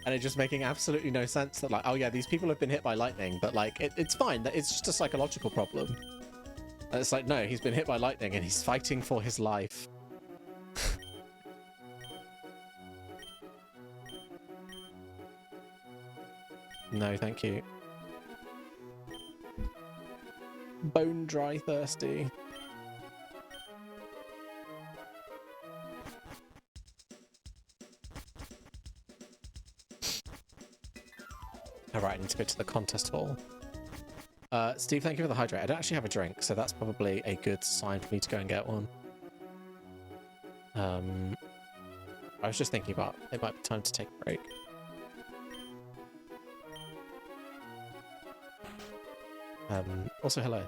And it just making absolutely no sense that like, oh yeah, these people have been hit by lightning, but like it's fine. That it's just a psychological problem. And it's like, no, he's been hit by lightning and he's fighting for his life. No, thank you. Bone dry thirsty. Alright, I need to go to the contest hall. Steve, thank you for the hydrate. I don't actually have a drink, so that's probably a good sign for me to go and get one. I was just thinking about it might be time to take a break. Also, hello.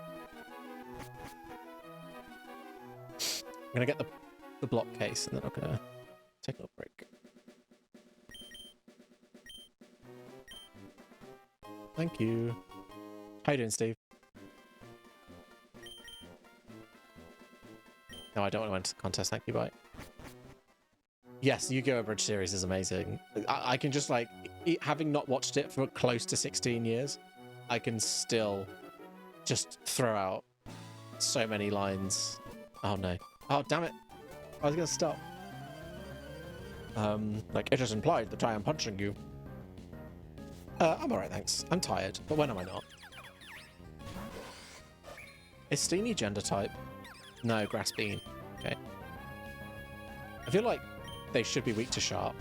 I'm gonna get the block case and then I'm gonna take a little break. Thank you. How you doing, Steve? No, I don't want to enter the contest. Thank you, bye. Yes, Yu-Gi-Oh! Bridge series is amazing. I can just like, having not watched it for close to 16 years, I can still just throw out so many lines. Oh no. Oh, damn it. I was gonna stop. Like, it is implied that I am punching you. I'm alright, thanks. I'm tired, but when am I not? Is Steenie gender type? No, grass bean. Okay. I feel like they should be weak to sharp.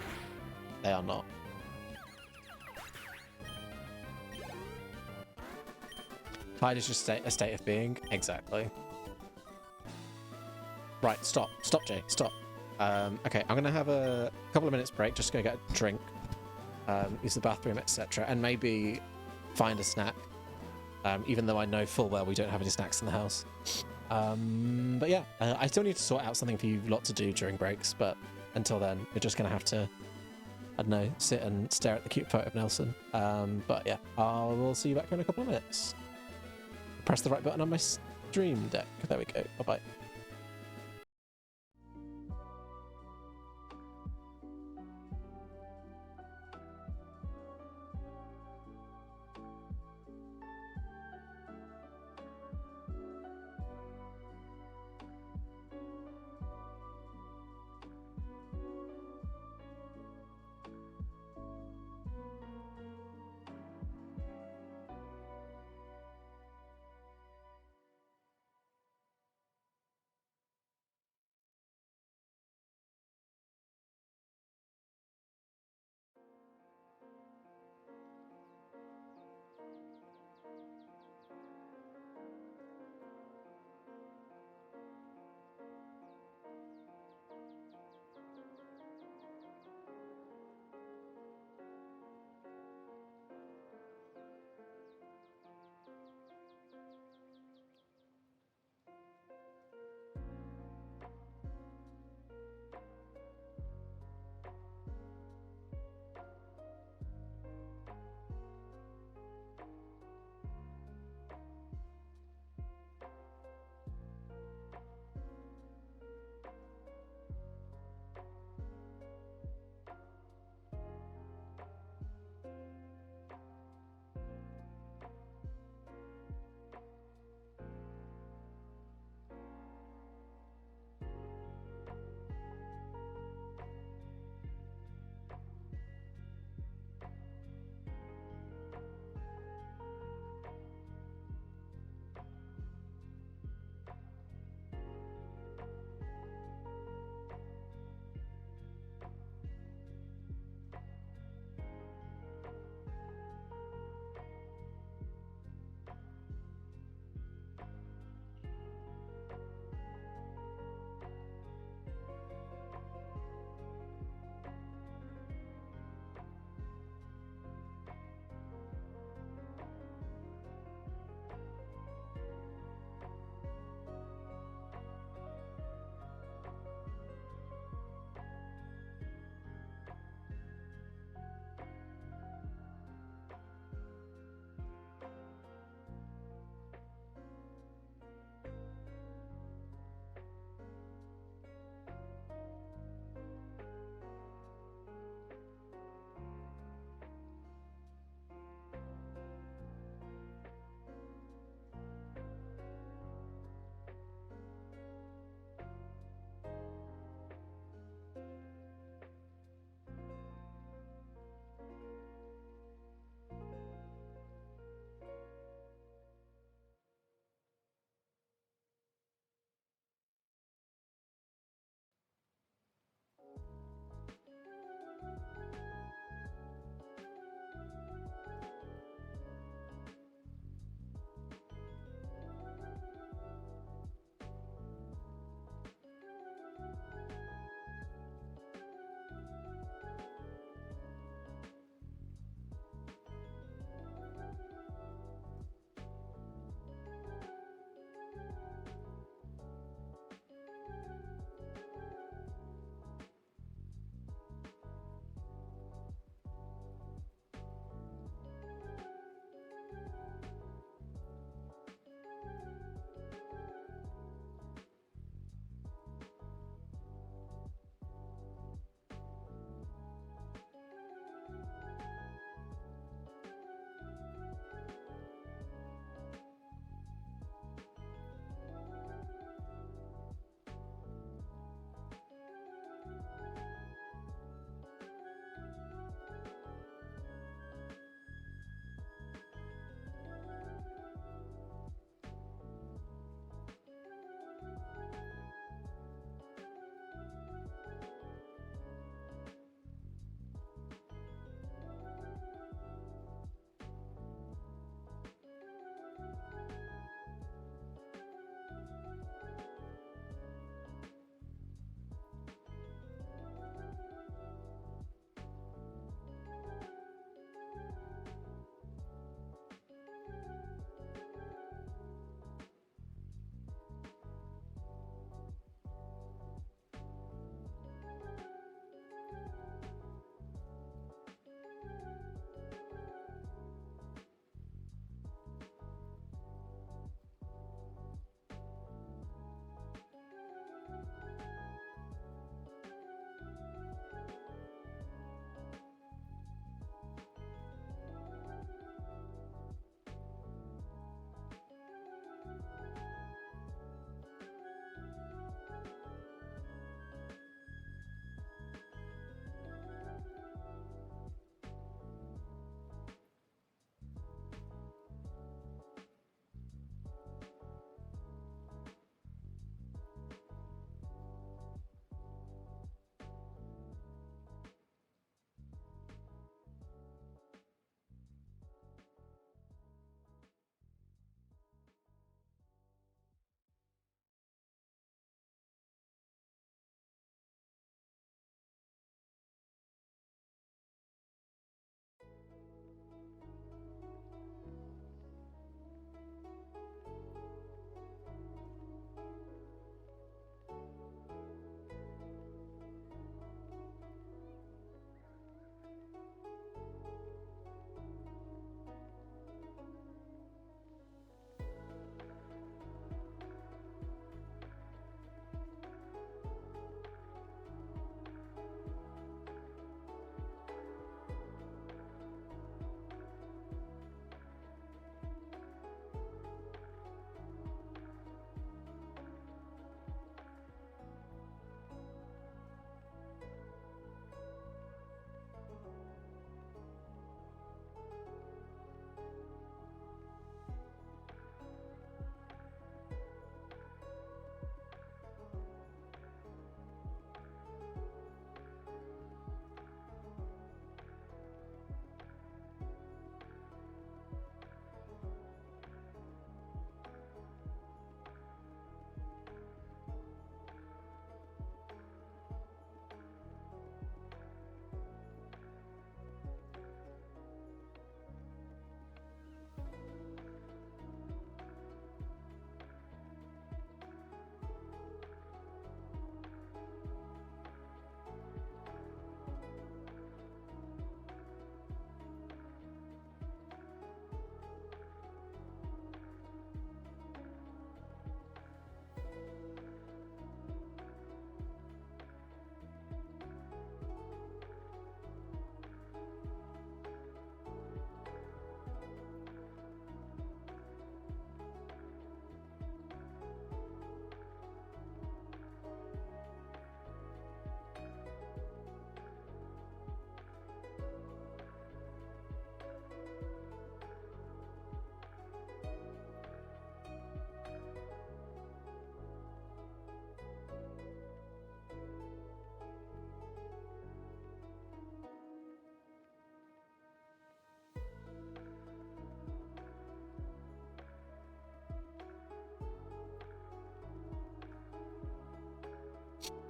They are not. Tide is just a state of being. Exactly. Right, stop. Stop, Jay. Stop. Okay, I'm going to have a couple of minutes break, just go get a drink, use the bathroom, etc. And maybe find a snack, even though I know full well we don't have any snacks in the house. But yeah, I still need to sort out something for you lot to do during breaks, but until then, we're just going to have to, I don't know, sit and stare at the cute photo of Nelson. But yeah, I will see you back here in a couple of minutes. Press the right button on my stream deck. There we go. Bye-bye.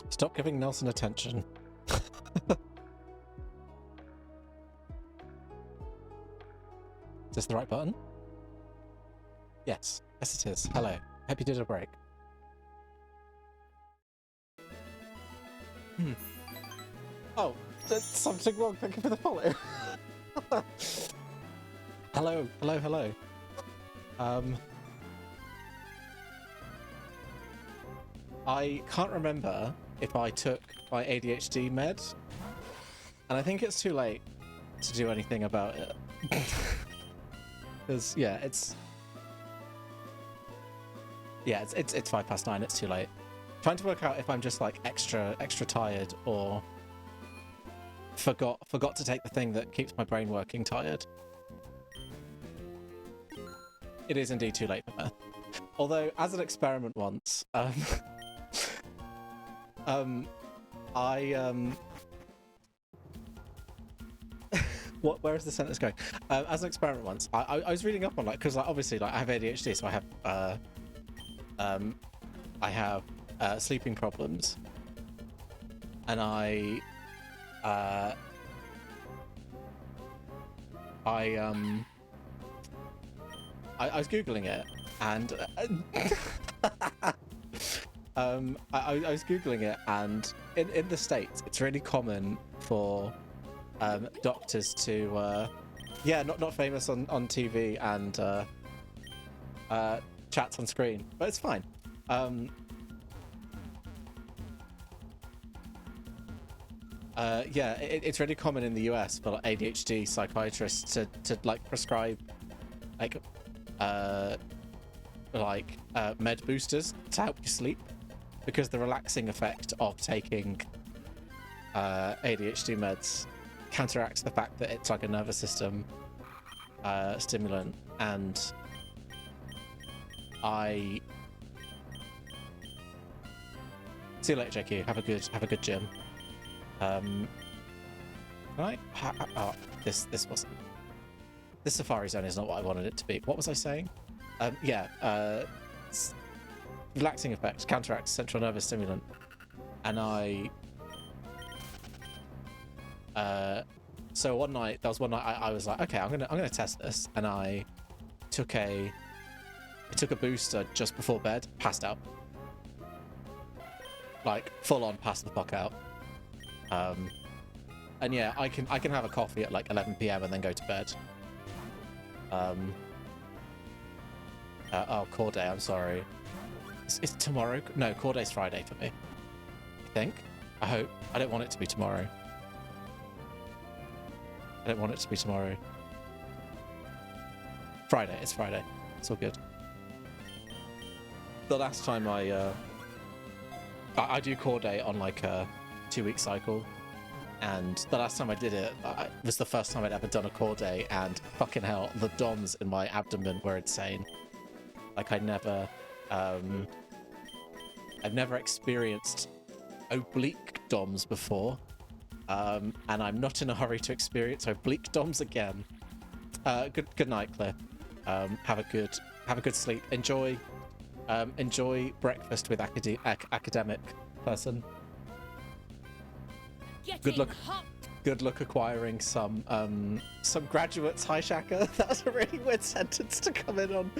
Stop giving Nelson attention. Is this the right button? Yes. Yes, it is. Hello. Hope you did a break. Oh, there's something wrong. Thank you for the follow. Hello. Hello, hello. I can't remember if I took my ADHD med, and I think it's too late to do anything about it. Because it's 9:05. It's too late. Trying to work out if I'm just like extra tired or forgot to take the thing that keeps my brain working tired. It is indeed too late for math. Although, as an experiment once, where is the sentence going? As an experiment once, I was reading up on because obviously I have ADHD, so I have sleeping problems, and I was googling it, and I was googling it, and in the States, it's really common for doctors to not famous on TV and chats on screen, but it's fine. It's really common in the US for ADHD psychiatrists to like prescribe med boosters to help you sleep, because the relaxing effect of taking ADHD meds counteracts the fact that it's like a nervous system stimulant. And I see you later, JQ. Have a good gym. This wasn't. This Safari Zone is not what I wanted it to be. What was I saying? Relaxing effect counteracts central nervous stimulant, and so one night I was like, okay, I'm gonna test this, and I took a booster just before bed, passed out, like full on passed the fuck out. And yeah, I can have a coffee at like 11 p.m. and then go to bed. Core day, I'm sorry. Is tomorrow? No, core day's Friday for me. I think. I hope. I don't want it to be tomorrow. I don't want it to be tomorrow. Friday. It's Friday. It's all good. The last time I do core day on like a 2-week cycle, and the last time I did it was the first time I'd ever done a core day, and fucking hell, the DOMs in my abdomen were insane. Like I've never experienced oblique DOMs before, and I'm not in a hurry to experience oblique DOMs again. Good night, Cliff. Have a good sleep. Enjoy breakfast with academic person. Good luck acquiring some graduates. Hi, Shaka. That was a really weird sentence to come in on.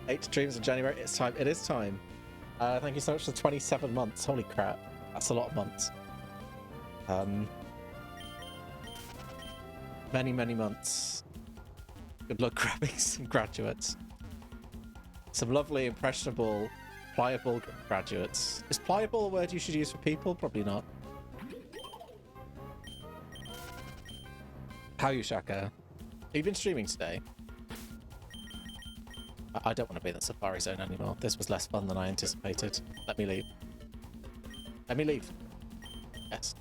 8 dreams in January. It's time. It is time. Thank you so much for 27 months. Holy crap. That's a lot of months. Many months. Good luck grabbing some graduates. Some lovely, impressionable, pliable graduates. Is pliable a word you should use for people? Probably not. How are you, Shaka? Have you been streaming today? I don't want to be in the Safari Zone anymore. This was less fun than I anticipated. Let me leave. Let me leave. Yes.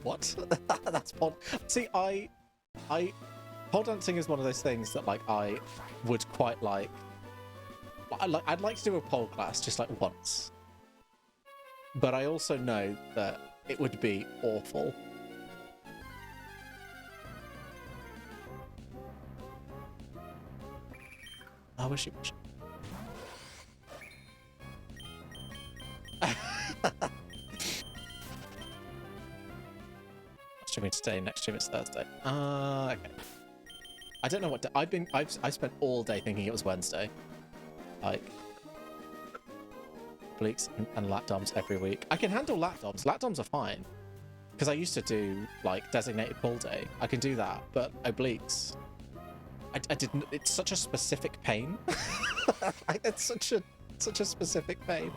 What? That's pod. See, pole dancing is one of those things that like I would quite like. I'd like to do a pole class just like once, but I also know that it would be awful. Oh, wishy washy. Streaming today, next stream it's Thursday. Okay. I don't know what I've spent all day thinking it was Wednesday. Like obliques and lat doms every week. I can handle lat doms. Lat doms are fine. Because I used to do like designated pull day. I can do that, but obliques I didn't. It's such a specific pain. It's such a specific pain.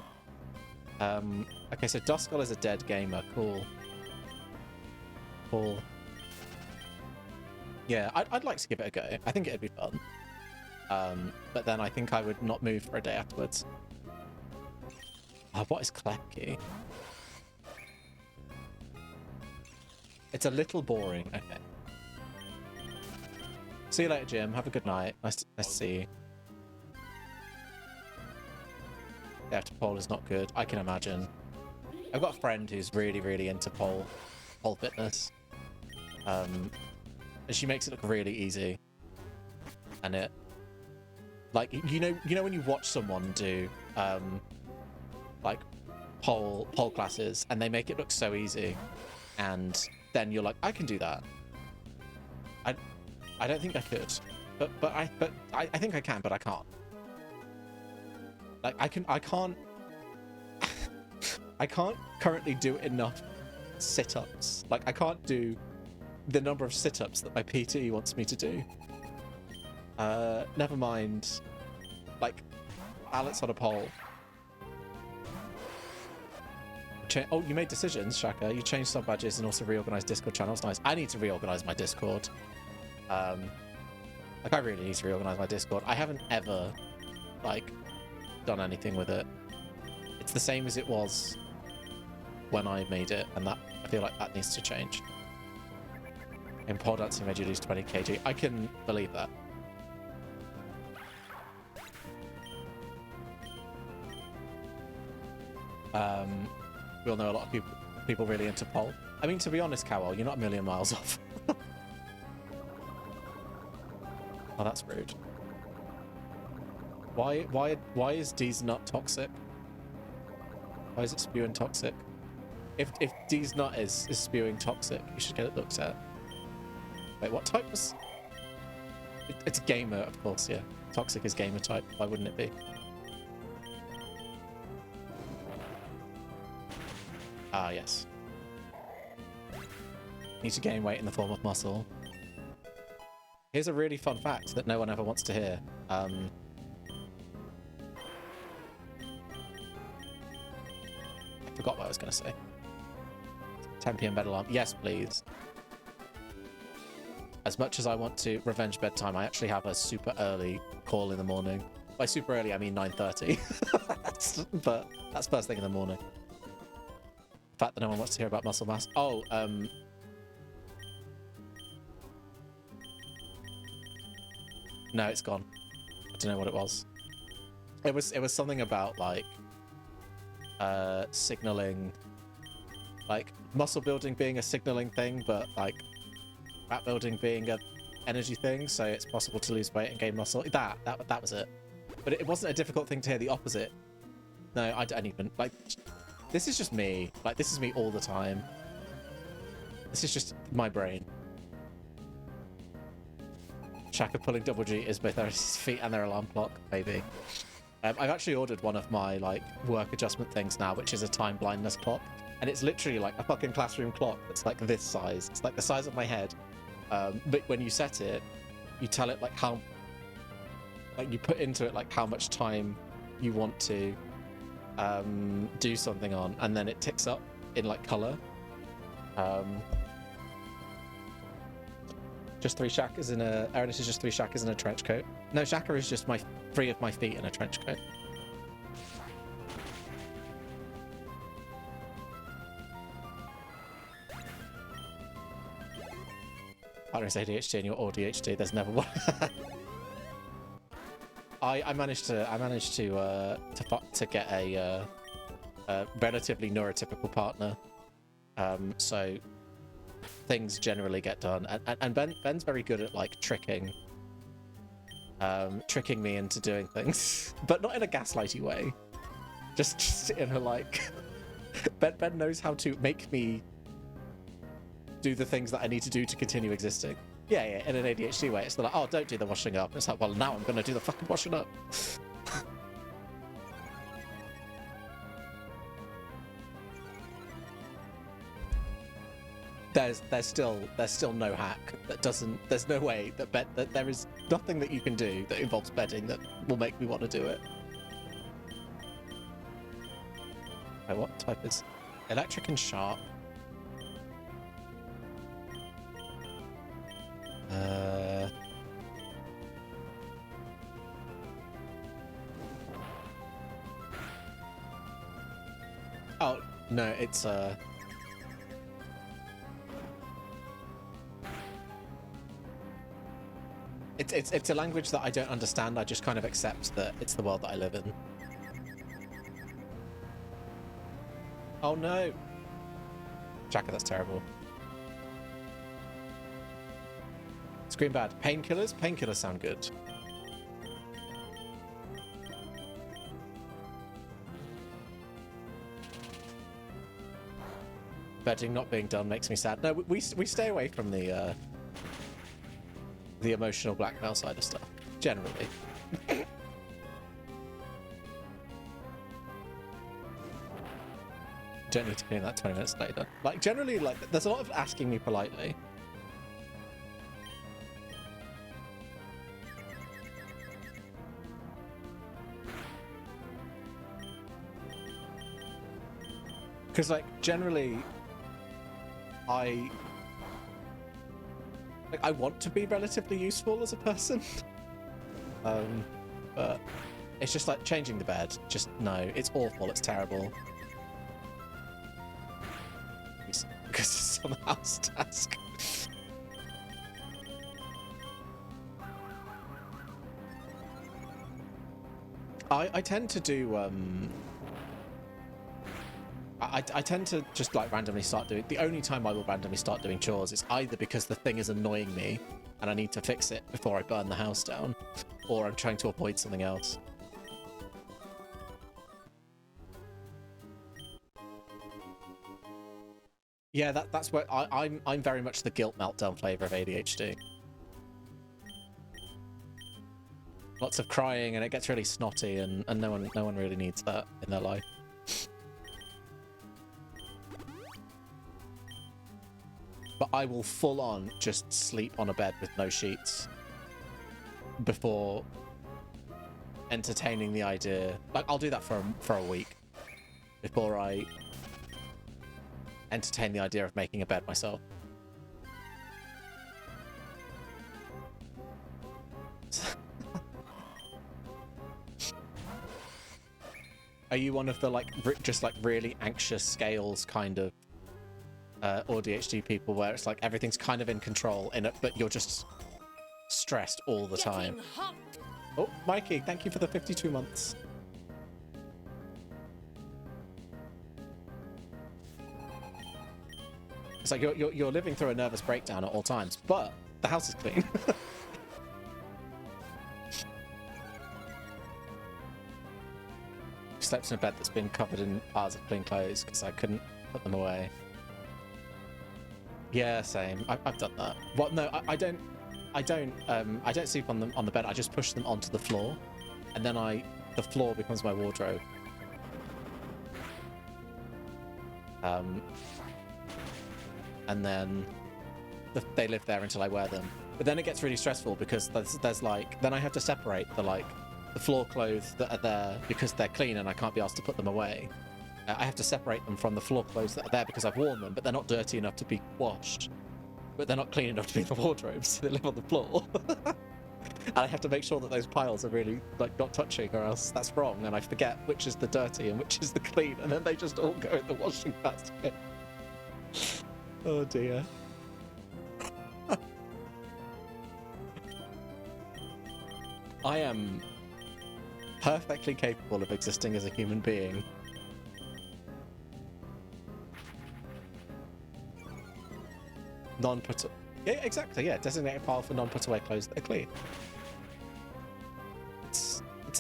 Okay, so Duskull is a dead gamer. Cool. Cool. Yeah, I'd like to give it a go. I think it'd be fun. But then I think I would not move for a day afterwards. What is Klepke? It's a little boring. Okay. See you later, Jim. Have a good night. Nice to see you. The after pole is not good. I can imagine. I've got a friend who's really, really into pole fitness. And she makes it look really easy. And it, like, you know when you watch someone do like pole classes and they make it look so easy, and then you're like, I can do that. I don't think I could, but I think I can, but I can't. Like I can't I can't currently do enough sit-ups. Like I can't do the number of sit-ups that my PT wants me to do. Never mind. Like Alex on a pole. Oh, you made decisions, Shaka. You changed sub badges and also reorganized Discord channels. Nice. I need to reorganize my Discord. Like I really need to reorganize my Discord. I haven't ever like done anything with it. It's the same as it was when I made it, and that I feel like that needs to change. In pole dancing made you lose 20 kg. I can believe that. We all know a lot of people really into pole. I mean, to be honest, Cowell, you're not a million miles off. Oh, that's rude. Why is D's nut toxic? Why is it spewing toxic? If D's nut is spewing toxic, you should get it looked at. Wait, what type was? It's gamer, of course, yeah. Toxic is gamer type. Why wouldn't it be? Ah, yes. Need to gain weight in the form of muscle. Here's a really fun fact that no one ever wants to hear. I forgot what I was going to say. 10 PM bed alarm. Yes, please. As much as I want to revenge bedtime, I actually have a super early call in the morning. By super early, I mean 9:30. But that's first thing in the morning. The fact that no one wants to hear about muscle mass. Oh, no, it's gone. I don't know what it was. It was something about like signaling, like muscle building being a signaling thing, but like fat building being a energy thing, so it's possible to lose weight and gain muscle. That was it. But it wasn't a difficult thing to hear the opposite. No, I don't even like. This is just me. Like this is me all the time. This is just my brain. Shaka pulling double G is both their feet and their alarm clock, maybe. I've actually ordered one of my like work adjustment things now, which is a time blindness clock, and it's literally like a fucking classroom clock that's like this size. It's like the size of my head, but when you set it, you tell it like how, like you put into it like how much time you want to do something on, and then it ticks up in like color. Just 3 Shakas in a... Erinus is just 3 Shakas in a trench coat. No, Shaka is just 3 of my feet in a trench coat. Erinus ADHD and your ADHD. There's never one. I managed to get a relatively neurotypical partner. So things generally get done, and Ben's very good at like tricking tricking me into doing things, but not in a gaslighty way. Just in a like, Ben knows how to make me do the things that I need to do to continue existing. Yeah, in an ADHD way. It's like, oh, don't do the washing up. It's like, well, now I'm going to do the fucking washing up. There's still no hack that doesn't. There's no way that there is nothing that you can do that involves bedding that will make me want to do it. Wait, what type is electric and sharp? Oh no, it's It's a language that I don't understand. I just kind of accept that it's the world that I live in. Oh no! Jacker, that's terrible. Scream bad. Painkillers? Painkillers sound good. Bedding not being done makes me sad. No, we stay away from the emotional blackmail side of stuff, generally. Don't need to clean that 20 minutes later. Like, generally, like, there's a lot of asking me politely. Because, like, generally, I want to be relatively useful as a person. But it's just like changing the bed. Just, no, it's awful, it's terrible. Because it's some house task. I tend to do, I tend to just like randomly start doing. The only time I will randomly start doing chores is either because the thing is annoying me and I need to fix it before I burn the house down, or I'm trying to avoid something else. Yeah, that's where I'm very much the guilt meltdown flavor of ADHD. Lots of crying and it gets really snotty, and no one really needs that in their life. But I will full on just sleep on a bed with no sheets before entertaining the idea. Like, I'll do that for a week before I entertain the idea of making a bed myself. Are you one of the like just like really anxious scales kind of ADHD people where it's like everything's kind of in control in it, but you're just stressed all the time? Oh, Mikey, thank you for the 52 months. It's like you're living through a nervous breakdown at all times, but the house is clean. Slept in a bed that's been covered in piles of clean clothes because I couldn't put them away. Yeah, same. I've done that. Well, no, I don't sleep on the bed. I just push them onto the floor, and then the floor becomes my wardrobe. And then they live there until I wear them. But then it gets really stressful because there's like, then I have to separate the floor clothes that are there because they're clean and I can't be asked to put them away. I have to separate them from the floor clothes that are there because I've worn them, but they're not dirty enough to be washed. But they're not clean enough to be in the wardrobe, so they live on the floor. And I have to make sure that those piles are really like not touching, or else that's wrong, and I forget which is the dirty and which is the clean, and then they just all go in the washing basket. Oh dear. I am perfectly capable of existing as a human being. Non-put... Yeah, exactly, yeah. Designated pile for non-put-away clothes that are clean.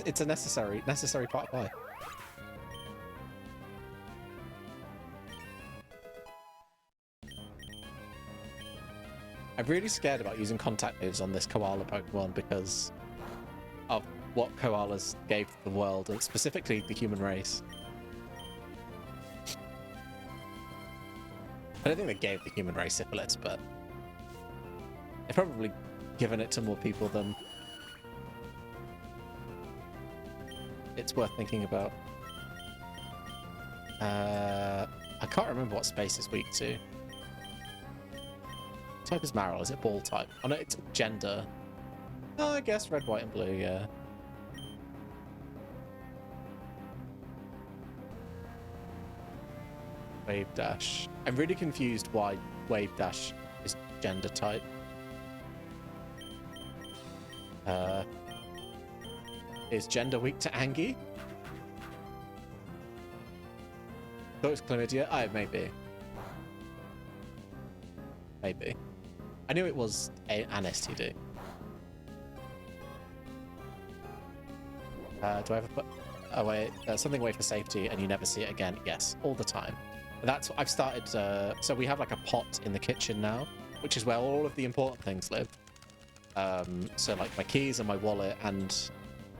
It's a necessary part of life. I'm really scared about using contact moves on this koala Pokemon because of what koalas gave to the world, and specifically the human race. I don't think they gave the human race syphilis, but they've probably given it to more people than it's worth thinking about. I can't remember what space is weak to. Type is Marill, is it ball type? Oh no, it's gender. Oh, I guess red, white, and blue, yeah. Wave Dash. I'm really confused why Wave Dash is gender type. Is gender weak to Angie? Thought it was chlamydia? Oh, maybe. Maybe. I knew it was an STD. Do I ever put away something away for safety and you never see it again? Yes, all the time. That's what I've started. So we have like a pot in the kitchen now, which is where all of the important things live. So like my keys and my wallet and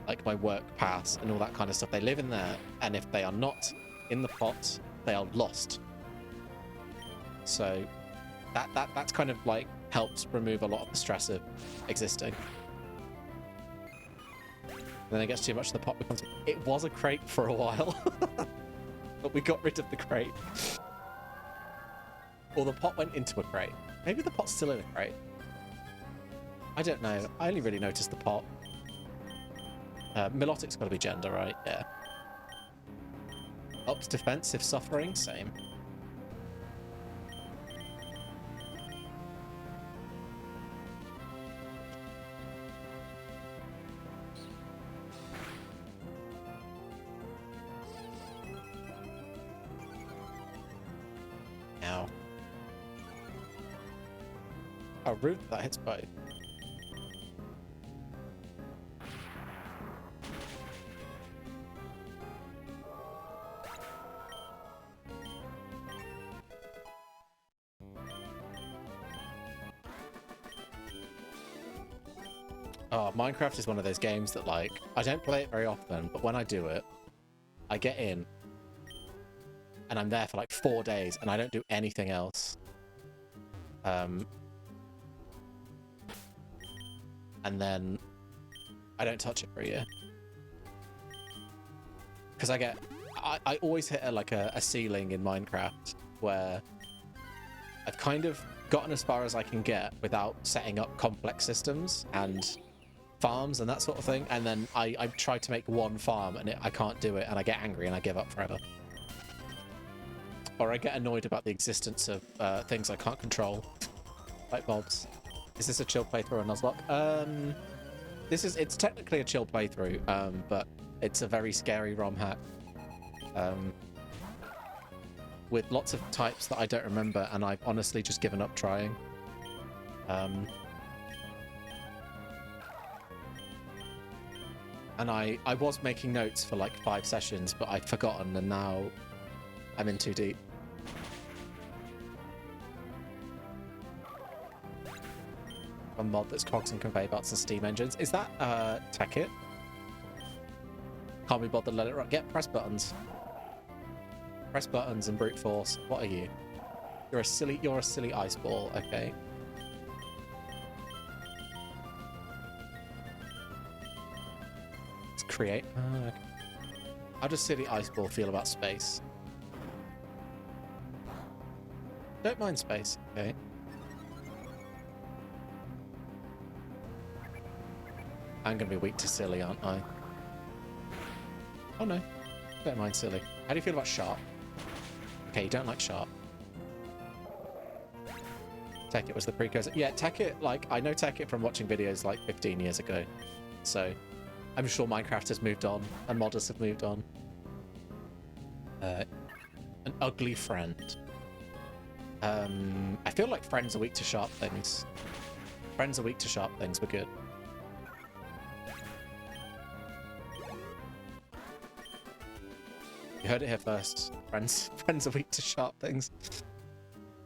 like my work pass and all that kind of stuff. They live in there, and if they are not in the pot, they are lost. So that's kind of like helps remove a lot of the stress of existing. And then it gets too much, the pot becomes... It was a crate for a while, but we got rid of the crate. Or the pot went into a crate. Maybe the pot's still in a crate. I don't know. I only really noticed the pot. Milotic's got to be gender, right? Yeah. Ups defensive suffering, same. Ow. Oh, rude, that hits both. Oh, Minecraft is one of those games that, like, I don't play it very often, but when I do it, I get in, and I'm there for like 4 days, and I don't do anything else. And then I don't touch it for a year. Because I always hit a ceiling in Minecraft where I've kind of gotten as far as I can get without setting up complex systems and farms and that sort of thing, and then I tried to make one farm and I can't do it, and I get angry and I give up forever. Or I get annoyed about the existence of things I can't control, like mobs. Is this a chill playthrough or Nuzlocke? It's technically a chill playthrough, but it's a very scary ROM hack. With lots of types that I don't remember, and I've honestly just given up trying. And I was making notes for like 5 sessions, but I'd forgotten, and now I'm in too deep. A mod that's cogs and conveyor belts and steam engines. Is that Tech-It? Can't be bothered to let it run. Get press buttons. Press buttons and brute force. What are you? You're a silly ice ball, okay. Let's create. Okay. How does silly ice ball feel about space? Don't mind space, okay. I'm gonna be weak to silly, aren't I? Oh no, don't mind silly. How do you feel about sharp? Okay, you don't like sharp. Tech-It was the precursor. Yeah, Tech-It, like, I know Tech-It from watching videos like 15 years ago. So, I'm sure Minecraft has moved on, and modders have moved on. An ugly friend. I feel like friends are weak to sharp things. Friends are weak to sharp things, we're good. You heard it here first. Friends are weak to sharp things.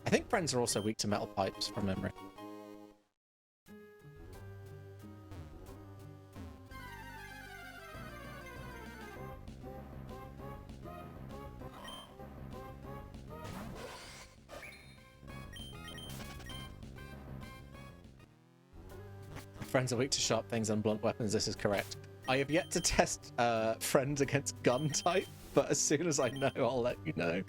I think friends are also weak to metal pipes from memory. Friends are weak to sharp things and blunt weapons. This is correct. I have yet to test friends against gun type, but as soon as I know, I'll let you know.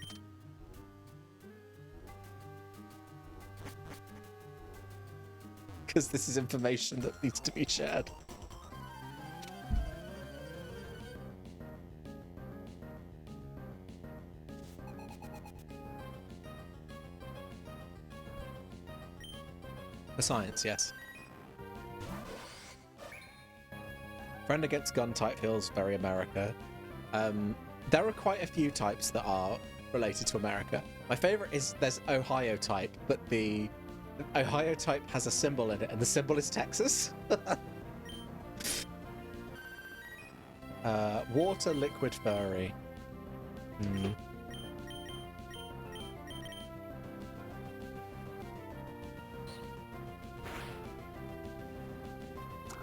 Because this is information that needs to be shared. For science, yes. Friend against gun type feels very America. There are quite a few types that are related to America. My favorite is there's Ohio type, but the Ohio type has a symbol in it, and the symbol is Texas. Water, liquid, furry.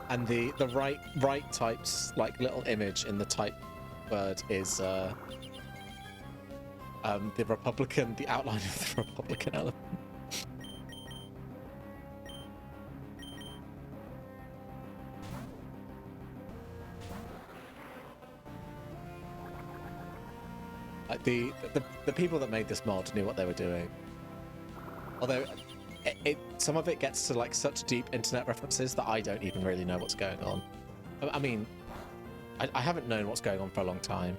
And the right type's like little image in the type word is the Republican, the outline of the Republican elephant. Like the people that made this mod knew what they were doing. Although some of it gets to like such deep internet references that I don't even really know what's going on. I mean, I haven't known what's going on for a long time.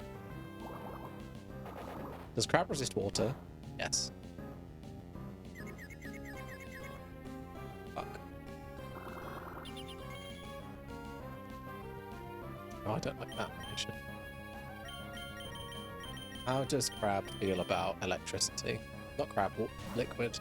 Does crab resist water? Yes. Fuck. Oh, I don't like that animation. How does crab feel about electricity? Not crab, liquid.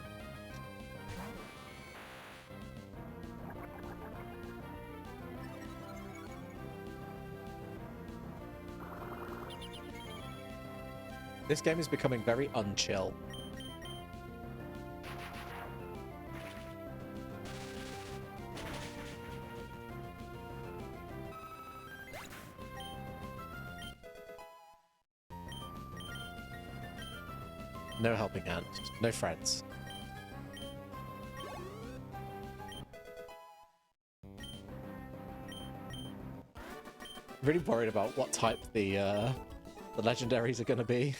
This game is becoming very unchill. No helping hand. No friends. Really worried about what type the legendaries are going to be.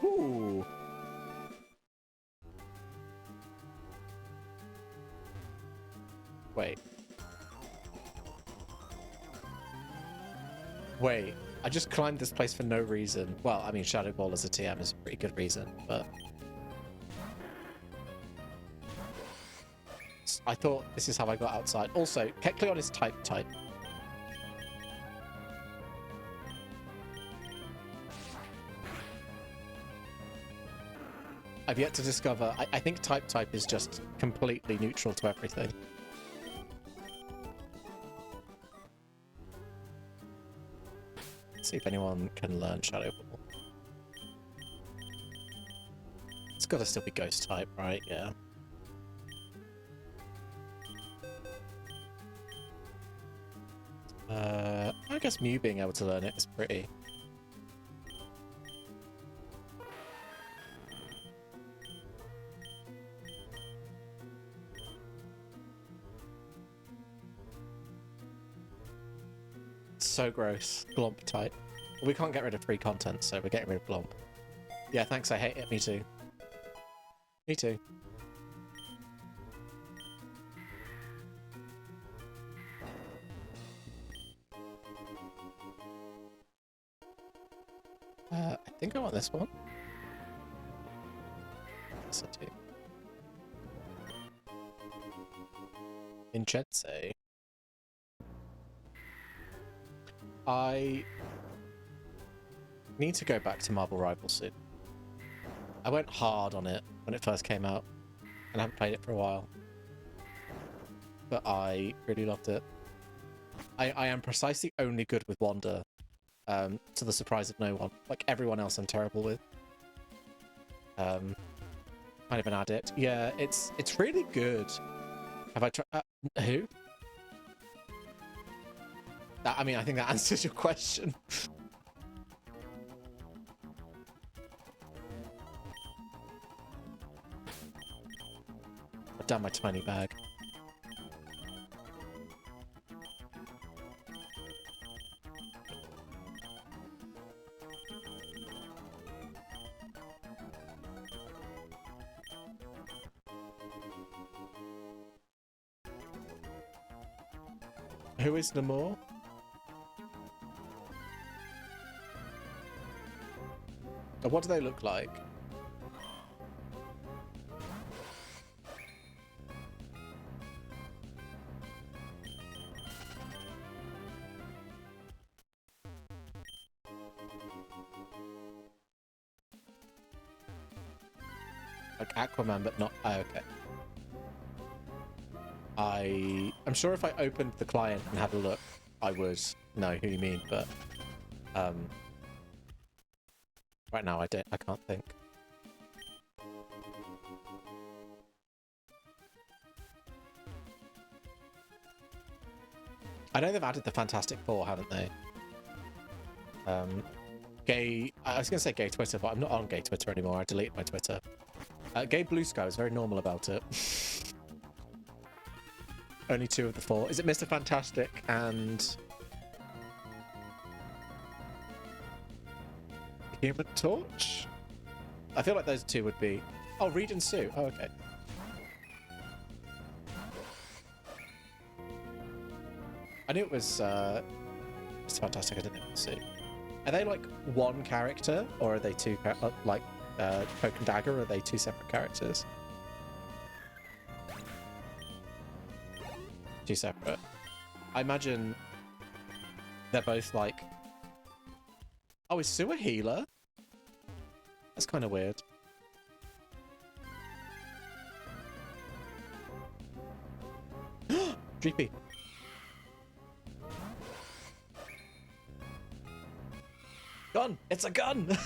Ooh. Wait, I just climbed this place for no reason. Well, I mean, Shadow Ball as a TM is a pretty good reason, but... I thought this is how I got outside. Also, Kecleon is type. I've yet to discover... I think type is just completely neutral to everything. Let's see if anyone can learn Shadow Ball. It's got to still be Ghost type, right? Yeah. I guess Mew being able to learn it is pretty. So gross. Glomp type. Well, we can't get rid of free content, so we're getting rid of Glomp. Yeah, thanks, I hate it. Me too. Me too. I think I want this one. Yes, I do. Inchense. I need to go back to Marble Rival soon. I went hard on it when it first came out, and I haven't played it for a while. But I really loved it. I am precisely only good with Wanda, to the surprise of no one. Like, everyone else I'm terrible with. Kind of an addict. Yeah, it's really good. Have I tried... who? I mean, I think that answers your question. I've done my tiny bag. Who is Namor? What do they look like? Like Aquaman, but not... Oh, okay. I'm sure if I opened the client and had a look, I would know who you mean, but right now I can't think. I know they've added the Fantastic Four, haven't they? I was gonna say gay Twitter, but I'm not on gay Twitter anymore. I deleted my Twitter. Gay Blue Sky was very normal about it. Only 2 of the 4. Is it Mr. Fantastic and Human Torch? I feel like those 2 would be... Oh, Reed and Sue. Oh, okay. I knew it was Mr. Fantastic. I didn't know it was Sue. Are they like one character, or are they 2 like Cloak and Dagger? Or are they 2 separate characters? 2 separate. I imagine they're both like... Oh, is Sue a healer? That's kind of weird. Dreepy. Gun! It's a gun!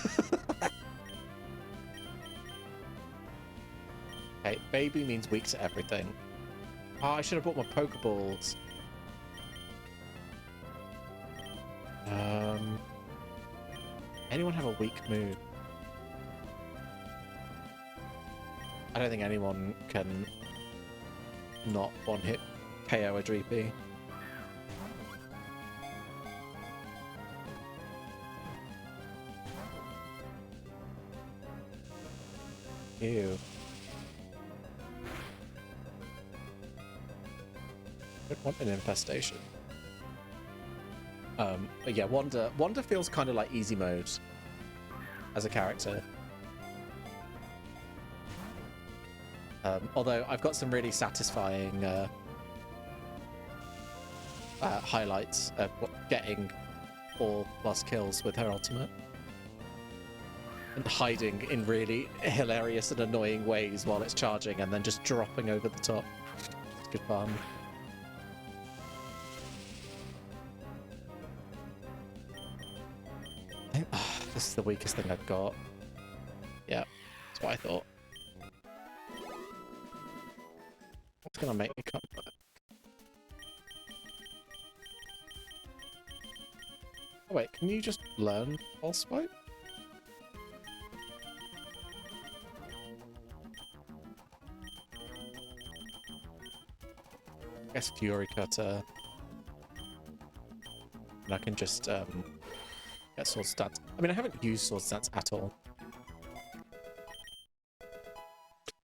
Okay, baby means weak to everything. Oh, I should have bought my Pokeballs. Anyone have a weak move? I don't think anyone can not one-hit KO a Dreepy. Ew. Don't want an infestation. But yeah, Wanda feels kind of like easy mode as a character. Although I've got some really satisfying highlights of getting 4+ kills with her ultimate. And hiding in really hilarious and annoying ways while it's charging and then just dropping over the top. It's good fun. This is the weakest thing I've got. Yeah, that's what I thought. What's gonna make me come back? Oh wait, can you just learn Pulse Swipe? I guess Fury Cutter. And I can just get Sword Stance. I mean, I haven't used Sword Stance at all.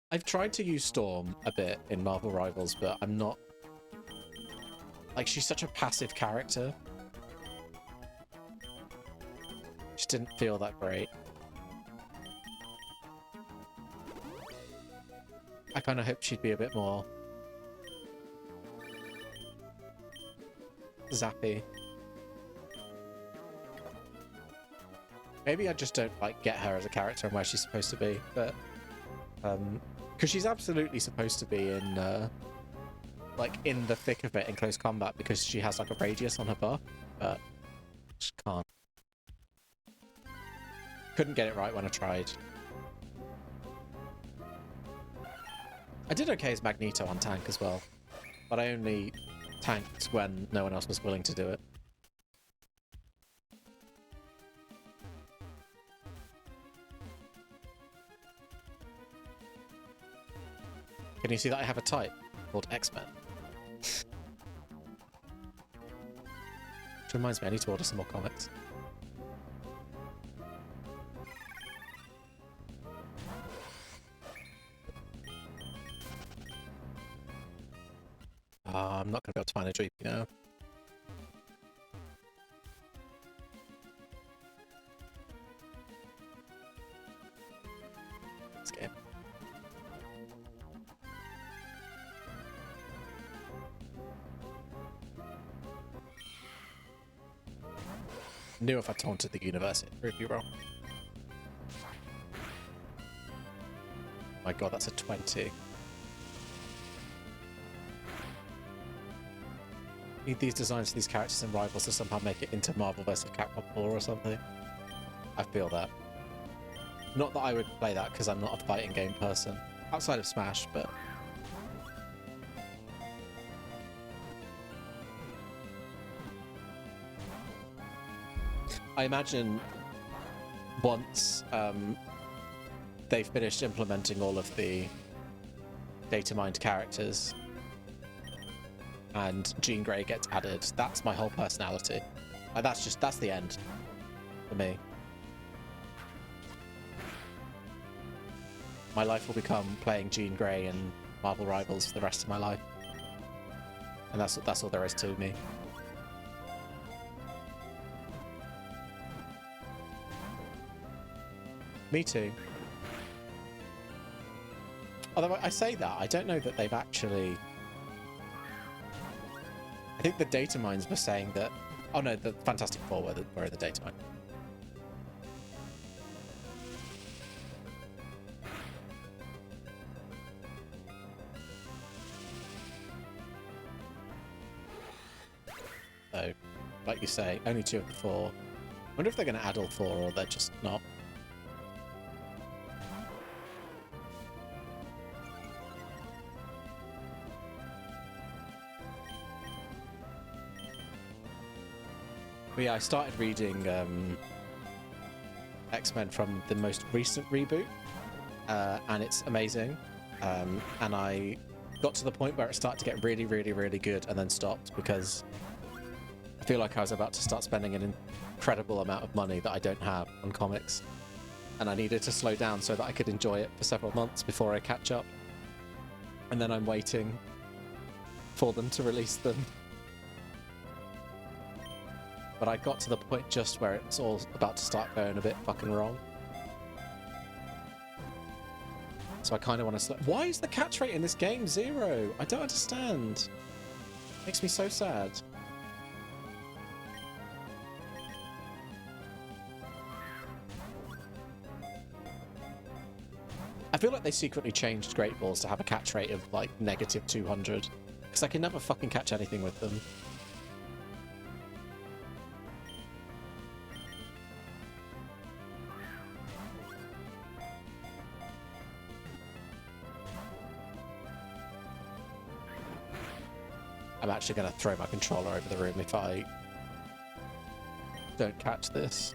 I've tried to use Storm a bit in Marvel Rivals, but I'm not... Like, she's such a passive character. Just didn't feel that great. I kind of hoped she'd be a bit more... zappy. Maybe I just don't like get her as a character and where she's supposed to be, but because she's absolutely supposed to be in like in the thick of it in close combat because she has like a radius on her buff, but just can't. Couldn't get it right when I tried. I did okay as Magneto on tank as well, but I only tanked when no one else was willing to do it. Can you see that I have a type called X-Men? Which reminds me, I need to order some more comics. I'm not going to be able to find a Dreepy now. This game. Knew if I taunted the universe, it'd prove you wrong. My god, that's a 20. Need these designs for these characters and rivals to somehow make it into Marvel vs. Capcom 4 or something. I feel that. Not that I would play that because I'm not a fighting game person. Outside of Smash, but... I imagine once they've finished implementing all of the data mined characters and Jean Grey gets added, that's my whole personality. Like, that's the end for me. My life will become playing Jean Grey and Marvel Rivals for the rest of my life. And that's all there is to me. Me too. Although I say that, I don't know that they've actually... I think the data mines were saying that... Oh no, the Fantastic Four were the data mine. So, like you say, only 2 of the 4. I wonder if they're going to add all 4 or they're just not. But yeah, I started reading X-Men from the most recent reboot, and it's amazing. And I got to the point where it started to get really, really, really good and then stopped because I feel like I was about to start spending an incredible amount of money that I don't have on comics. And I needed to slow down so that I could enjoy it for several months before I catch up. And then I'm waiting for them to release them. But I got to the point just where it's all about to start going a bit fucking wrong. So I kind of want to... Why is the catch rate in this game 0? I don't understand. Makes me so sad. I feel like they secretly changed Great Balls to have a catch rate of like negative 200. Because I can never fucking catch anything with them. I'm actually going to throw my controller over the room if I don't catch this.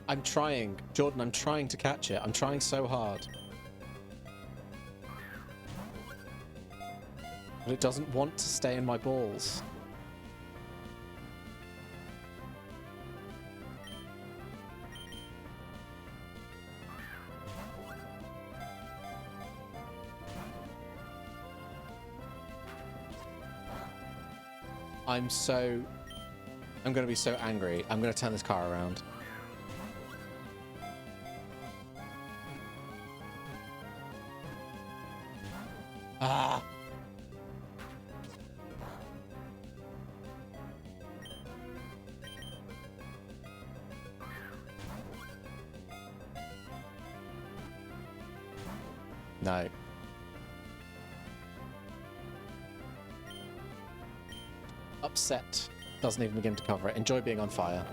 I'm trying. Jordan, I'm trying to catch it. I'm trying so hard. But it doesn't want to stay in my balls. I'm going to be so angry. I'm going to turn this car around. Ah! No. Upset. Doesn't even begin to cover it. Enjoy being on fire.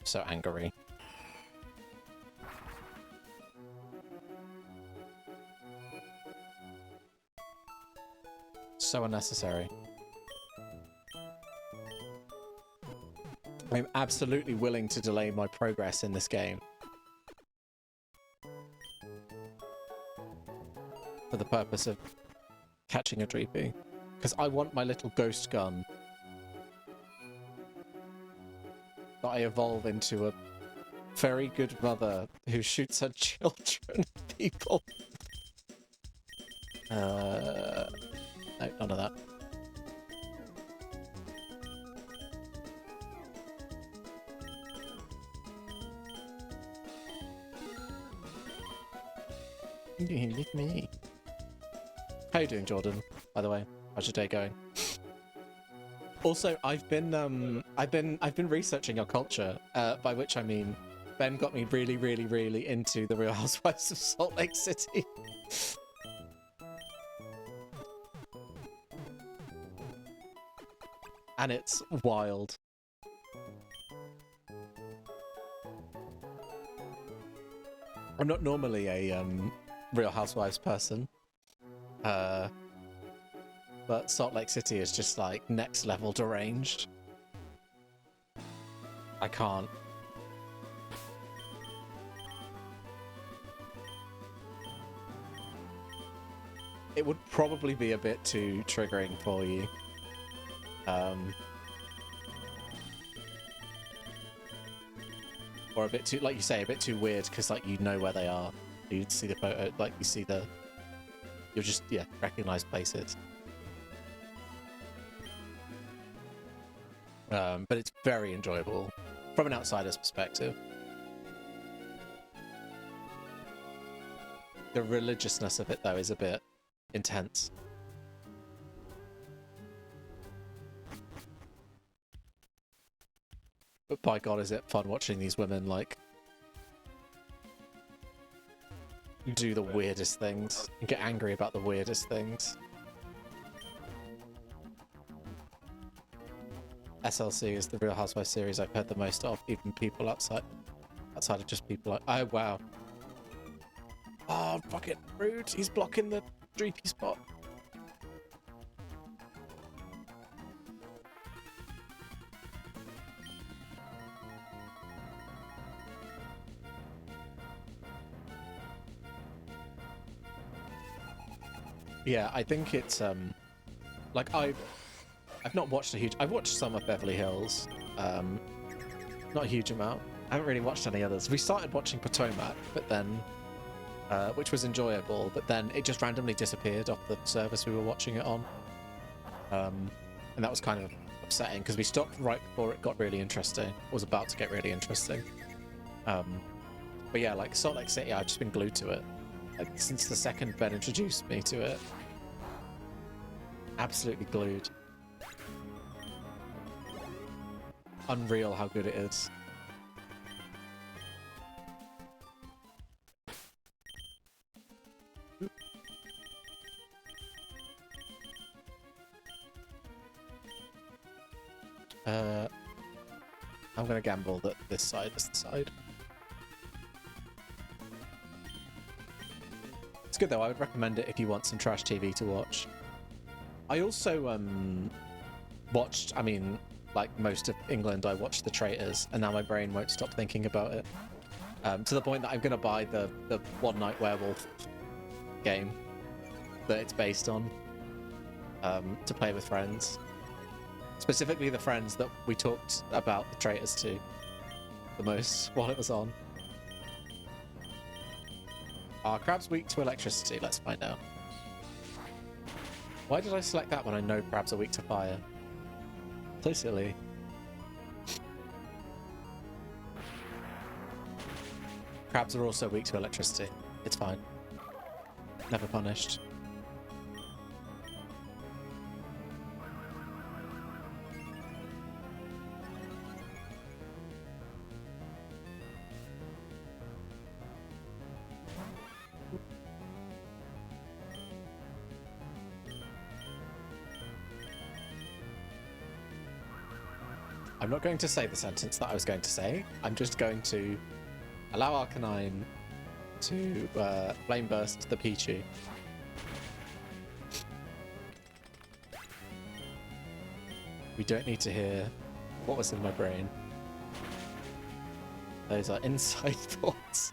So angry. So unnecessary. I'm absolutely willing to delay my progress in this game for the purpose of catching a Dreepy. Because I want my little ghost gun that I evolve into a very good mother who shoots her children people. No, none of that. Leave me. How you doing, Jordan? By the way, how's your day going? Also, I've been researching your culture, by which I mean Ben got me really into the Real Housewives of Salt Lake City. And it's wild. I'm not normally a Real Housewives person, but Salt Lake City is just like next level deranged. I can't. It would probably be a bit too triggering for you. Or a bit too, like you say, a bit too weird because like you know where they are. You see the photo, like you see the, you'll just, yeah, recognize places. But it's very enjoyable from an outsider's perspective. The religiousness of it though is a bit intense. But by God, is it fun watching these women, like, do the weirdest things and get angry about the weirdest things. SLC is the Real Housewives series I've heard the most of, even people outside of just people like, oh, wow. Oh, fucking rude. He's blocking the Dreepy spot. Yeah, I think it's like I've not watched I've watched some of Beverly Hills, not a huge amount. I haven't really watched any others. We started watching Potomac, but then which was enjoyable, but then it just randomly disappeared off the service we were watching it on, and that was kind of upsetting because we stopped right before it got really interesting. It was about to get really interesting. But yeah, like Salt Lake City, I've just been glued to it. Like, since the second Ben introduced me to it. Absolutely glued. Unreal how good it is. I'm gonna gamble that this side is the side. It's good though, I would recommend it if you want some trash TV to watch. I also watched, I mean, like most of England, I watched The Traitors, and now my brain won't stop thinking about it. To the point that I'm gonna buy the One Night Werewolf game that it's based on to play with friends. Specifically the friends that we talked about The Traitors to the most while it was on. Are crabs weak to electricity? Let's find out. Why did I select that when I know crabs are weak to fire? So silly. Crabs are also weak to electricity. It's fine. Never punished. I'm not going to say the sentence that I was going to say. I'm just going to allow Arcanine to flame burst the Pichu. We don't need to hear what was in my brain. Those are inside thoughts.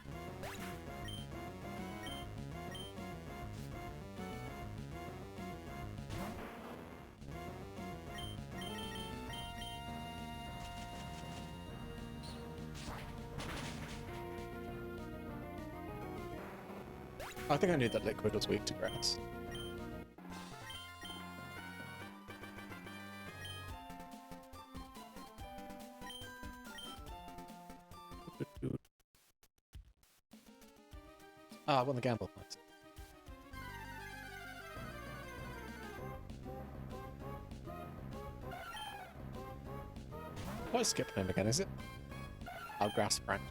I think I knew that liquid was weak to grass. Ah, I won the gamble. Nice. Why skip him again, is it? Oh, grass friend.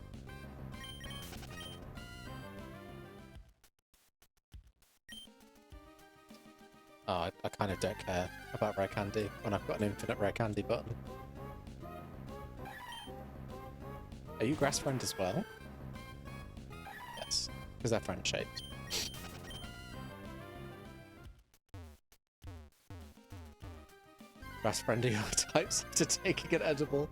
Oh, I kind of don't care about rare candy when I've got an infinite rare candy button. Are you grass friend as well? Yes, because they're friend shaped. Grass friend are your types to taking an edible.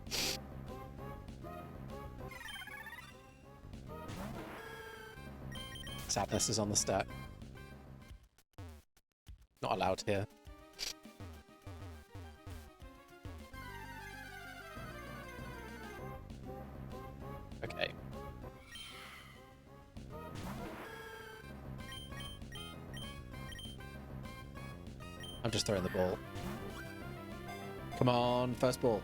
Sadness is on the stack. Not allowed here. Okay. I'm just throwing the ball. Come on, first ball.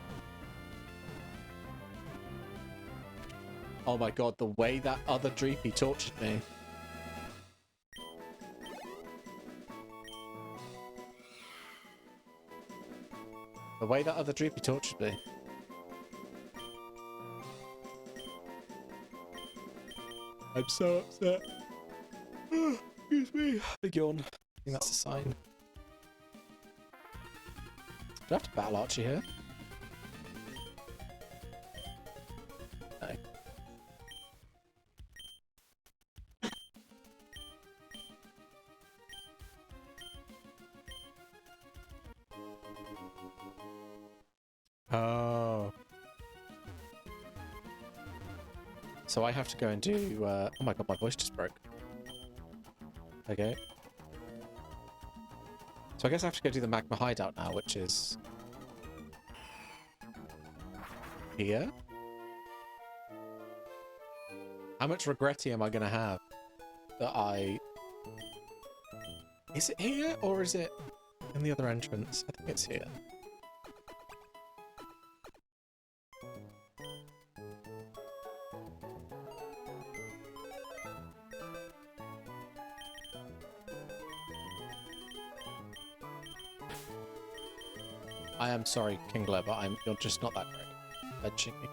Oh my god, the way that other Dreepy tortured me. The way that other Dreepy tortured me. I'm so upset. Excuse me. Big yawn. I think that's a sign. Do I have to battle Archie here? No. Oh. So I have to go and do... oh my god, my voice just broke. Okay. So I guess I have to go do the magma hideout now, which is... here? How much regretty am I going to have that I... Is it here, or is it in the other entrance? I think it's here. I am sorry, Kingler, but you're just not that great at edging me.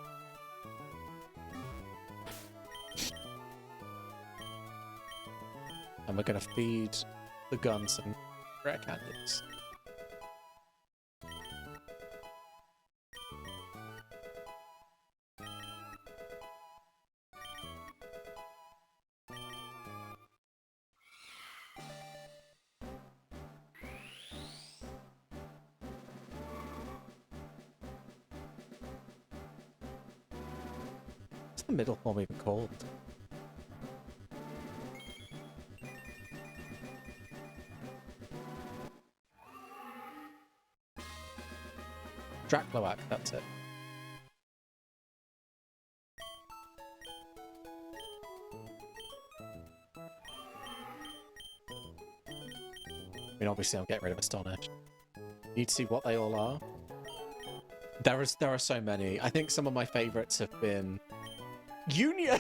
And we're going to feed the gun some rare candies. What's the middle form even called? Dracloac, that's it. mean, obviously I'm getting rid of Astonish. Need to see what they all are. There are so many. I think some of my favorites have been Union.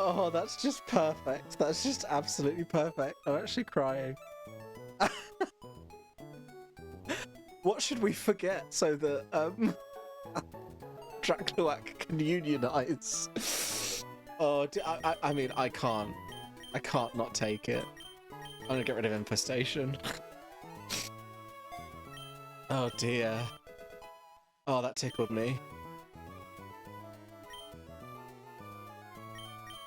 Oh, that's just perfect. That's just absolutely perfect. I'm actually crying. What should we forget so that Dracloak can unionize? Oh, I mean, I can't not take it. I'm gonna get rid of Infestation. Oh dear. Oh, that tickled me.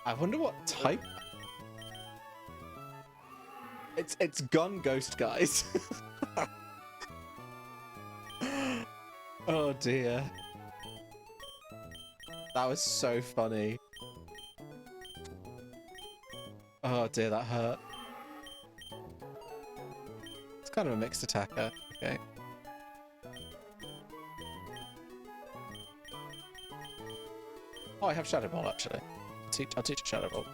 I wonder what type. It's Gun Ghost, guys. Oh dear. That was so funny. Oh dear, that hurt. It's kind of a mixed attacker. Okay. Oh, I have Shadow Ball actually. I'll teach a Shadow Ball.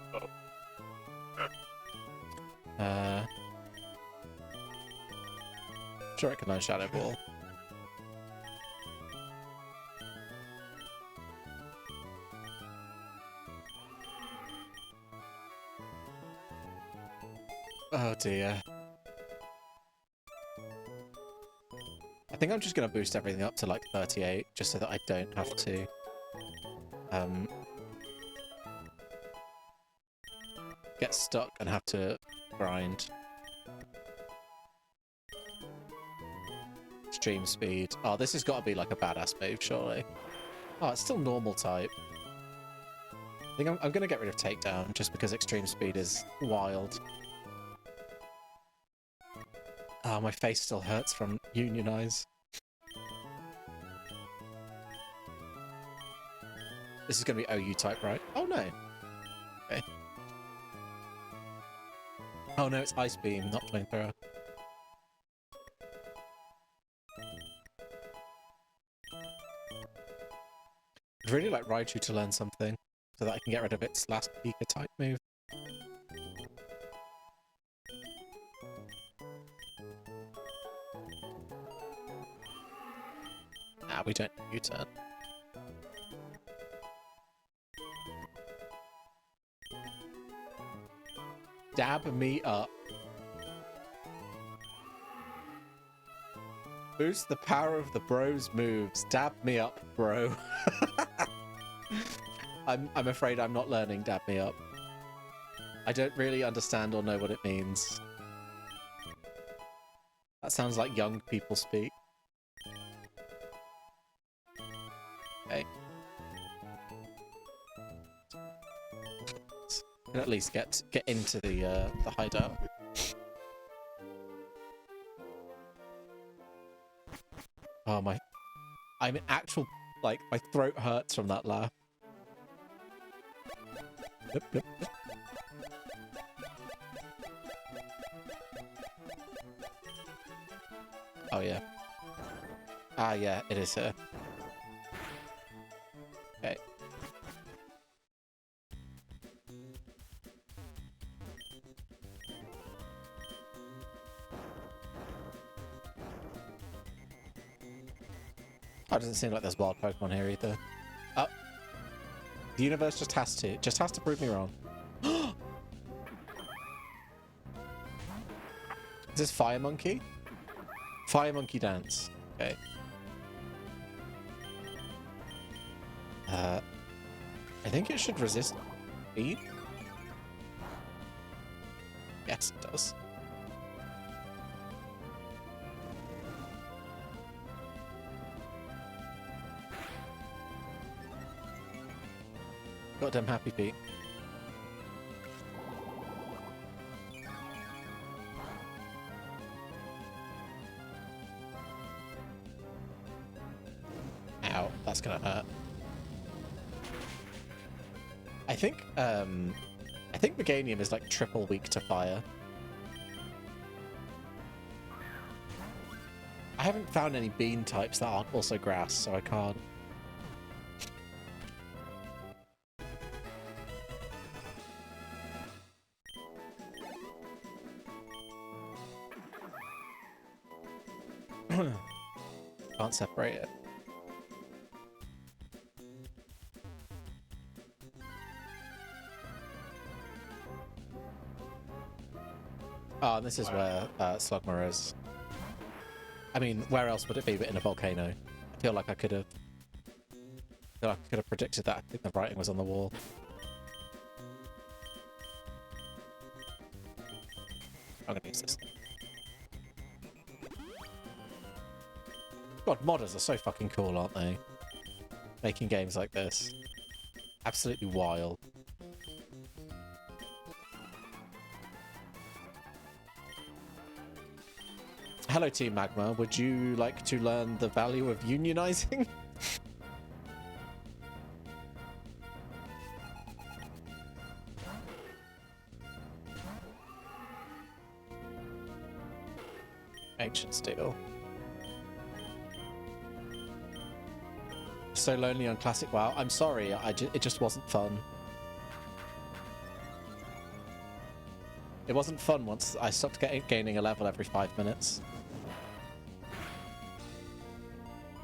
Sure, I can learn Shadow Ball. Oh dear. I think I'm just gonna boost everything up to like 38, just so that I don't have to get stuck and have to grind. Extreme speed. Oh, this has got to be like a badass move, surely. Oh, it's still normal type. I think I'm going to get rid of Takedown, just because extreme speed is wild. Oh, my face still hurts from Unionize. This is going to be OU type, right? Oh, no. Okay. Oh, no, it's Ice Beam, not Flamethrower. I'd really like Raichu to learn something, so that I can get rid of its last Pika type move. Nah, we don't need U-turn. Dab me up. Boost the power of the bro's moves. Dab me up, bro. I'm afraid I'm not learning Dab me up. I don't really understand or know what it means. That sounds like young people speak. Okay. Can at least get into the hideout. Oh my! I'm in actual, like, my throat hurts from that laugh. Yep, yep, yep. Oh yeah. Ah yeah, it is her. Okay. Oh, it doesn't seem like there's wild Pokemon here either. Oh. The universe just has to prove me wrong. Is this Fire Monkey? Fire Monkey Dance. Okay. I think it should resist speed. Yes, it does. Goddamn Happy Feet. Ow, that's gonna hurt. I think Meganium is like triple weak to fire. I haven't found any bean types that aren't also grass, so I can't. Can't separate it. Oh, and this is where Slugma is. I mean, where else would it be but in a volcano? I feel like I could have predicted that. I think the writing was on the wall. I'm gonna use this. God, modders are so fucking cool, aren't they? Making games like this. Absolutely wild. Hello, Team Magma. Would you like to learn the value of unionizing? Ancient Steel. So lonely on Classic WoW. I'm sorry, it just wasn't fun. It wasn't fun once I stopped gaining a level every 5 minutes.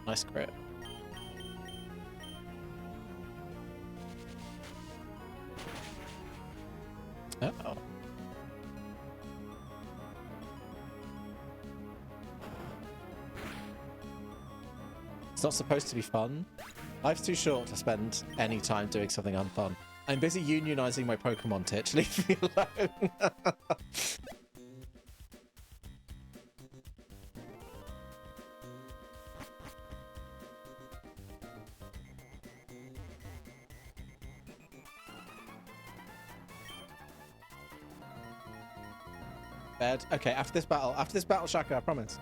Nice crit. Uh-oh. It's not supposed to be fun. Life's too short to spend any time doing something unfun. I'm busy unionizing my Pokémon, Titch. Leave me alone. Bed. Okay, after this battle, Shaka, I promise.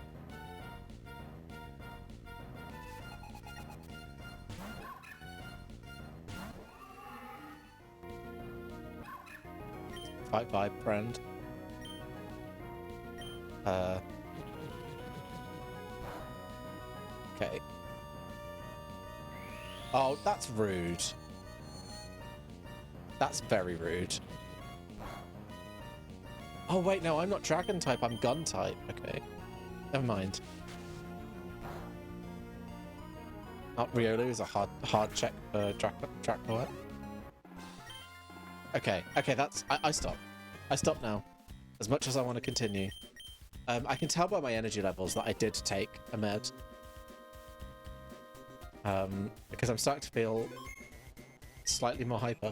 Fight vibe, friend. Okay. Oh, that's rude. That's very rude. Oh wait, no, I'm not dragon type, I'm gun type. Okay. Never mind. Oh, Riolu is a hard check for Dracula. Okay, that's... I stop. I stop now. As much as I want to continue. I can tell by my energy levels that I did take a med. Because I'm starting to feel slightly more hyper.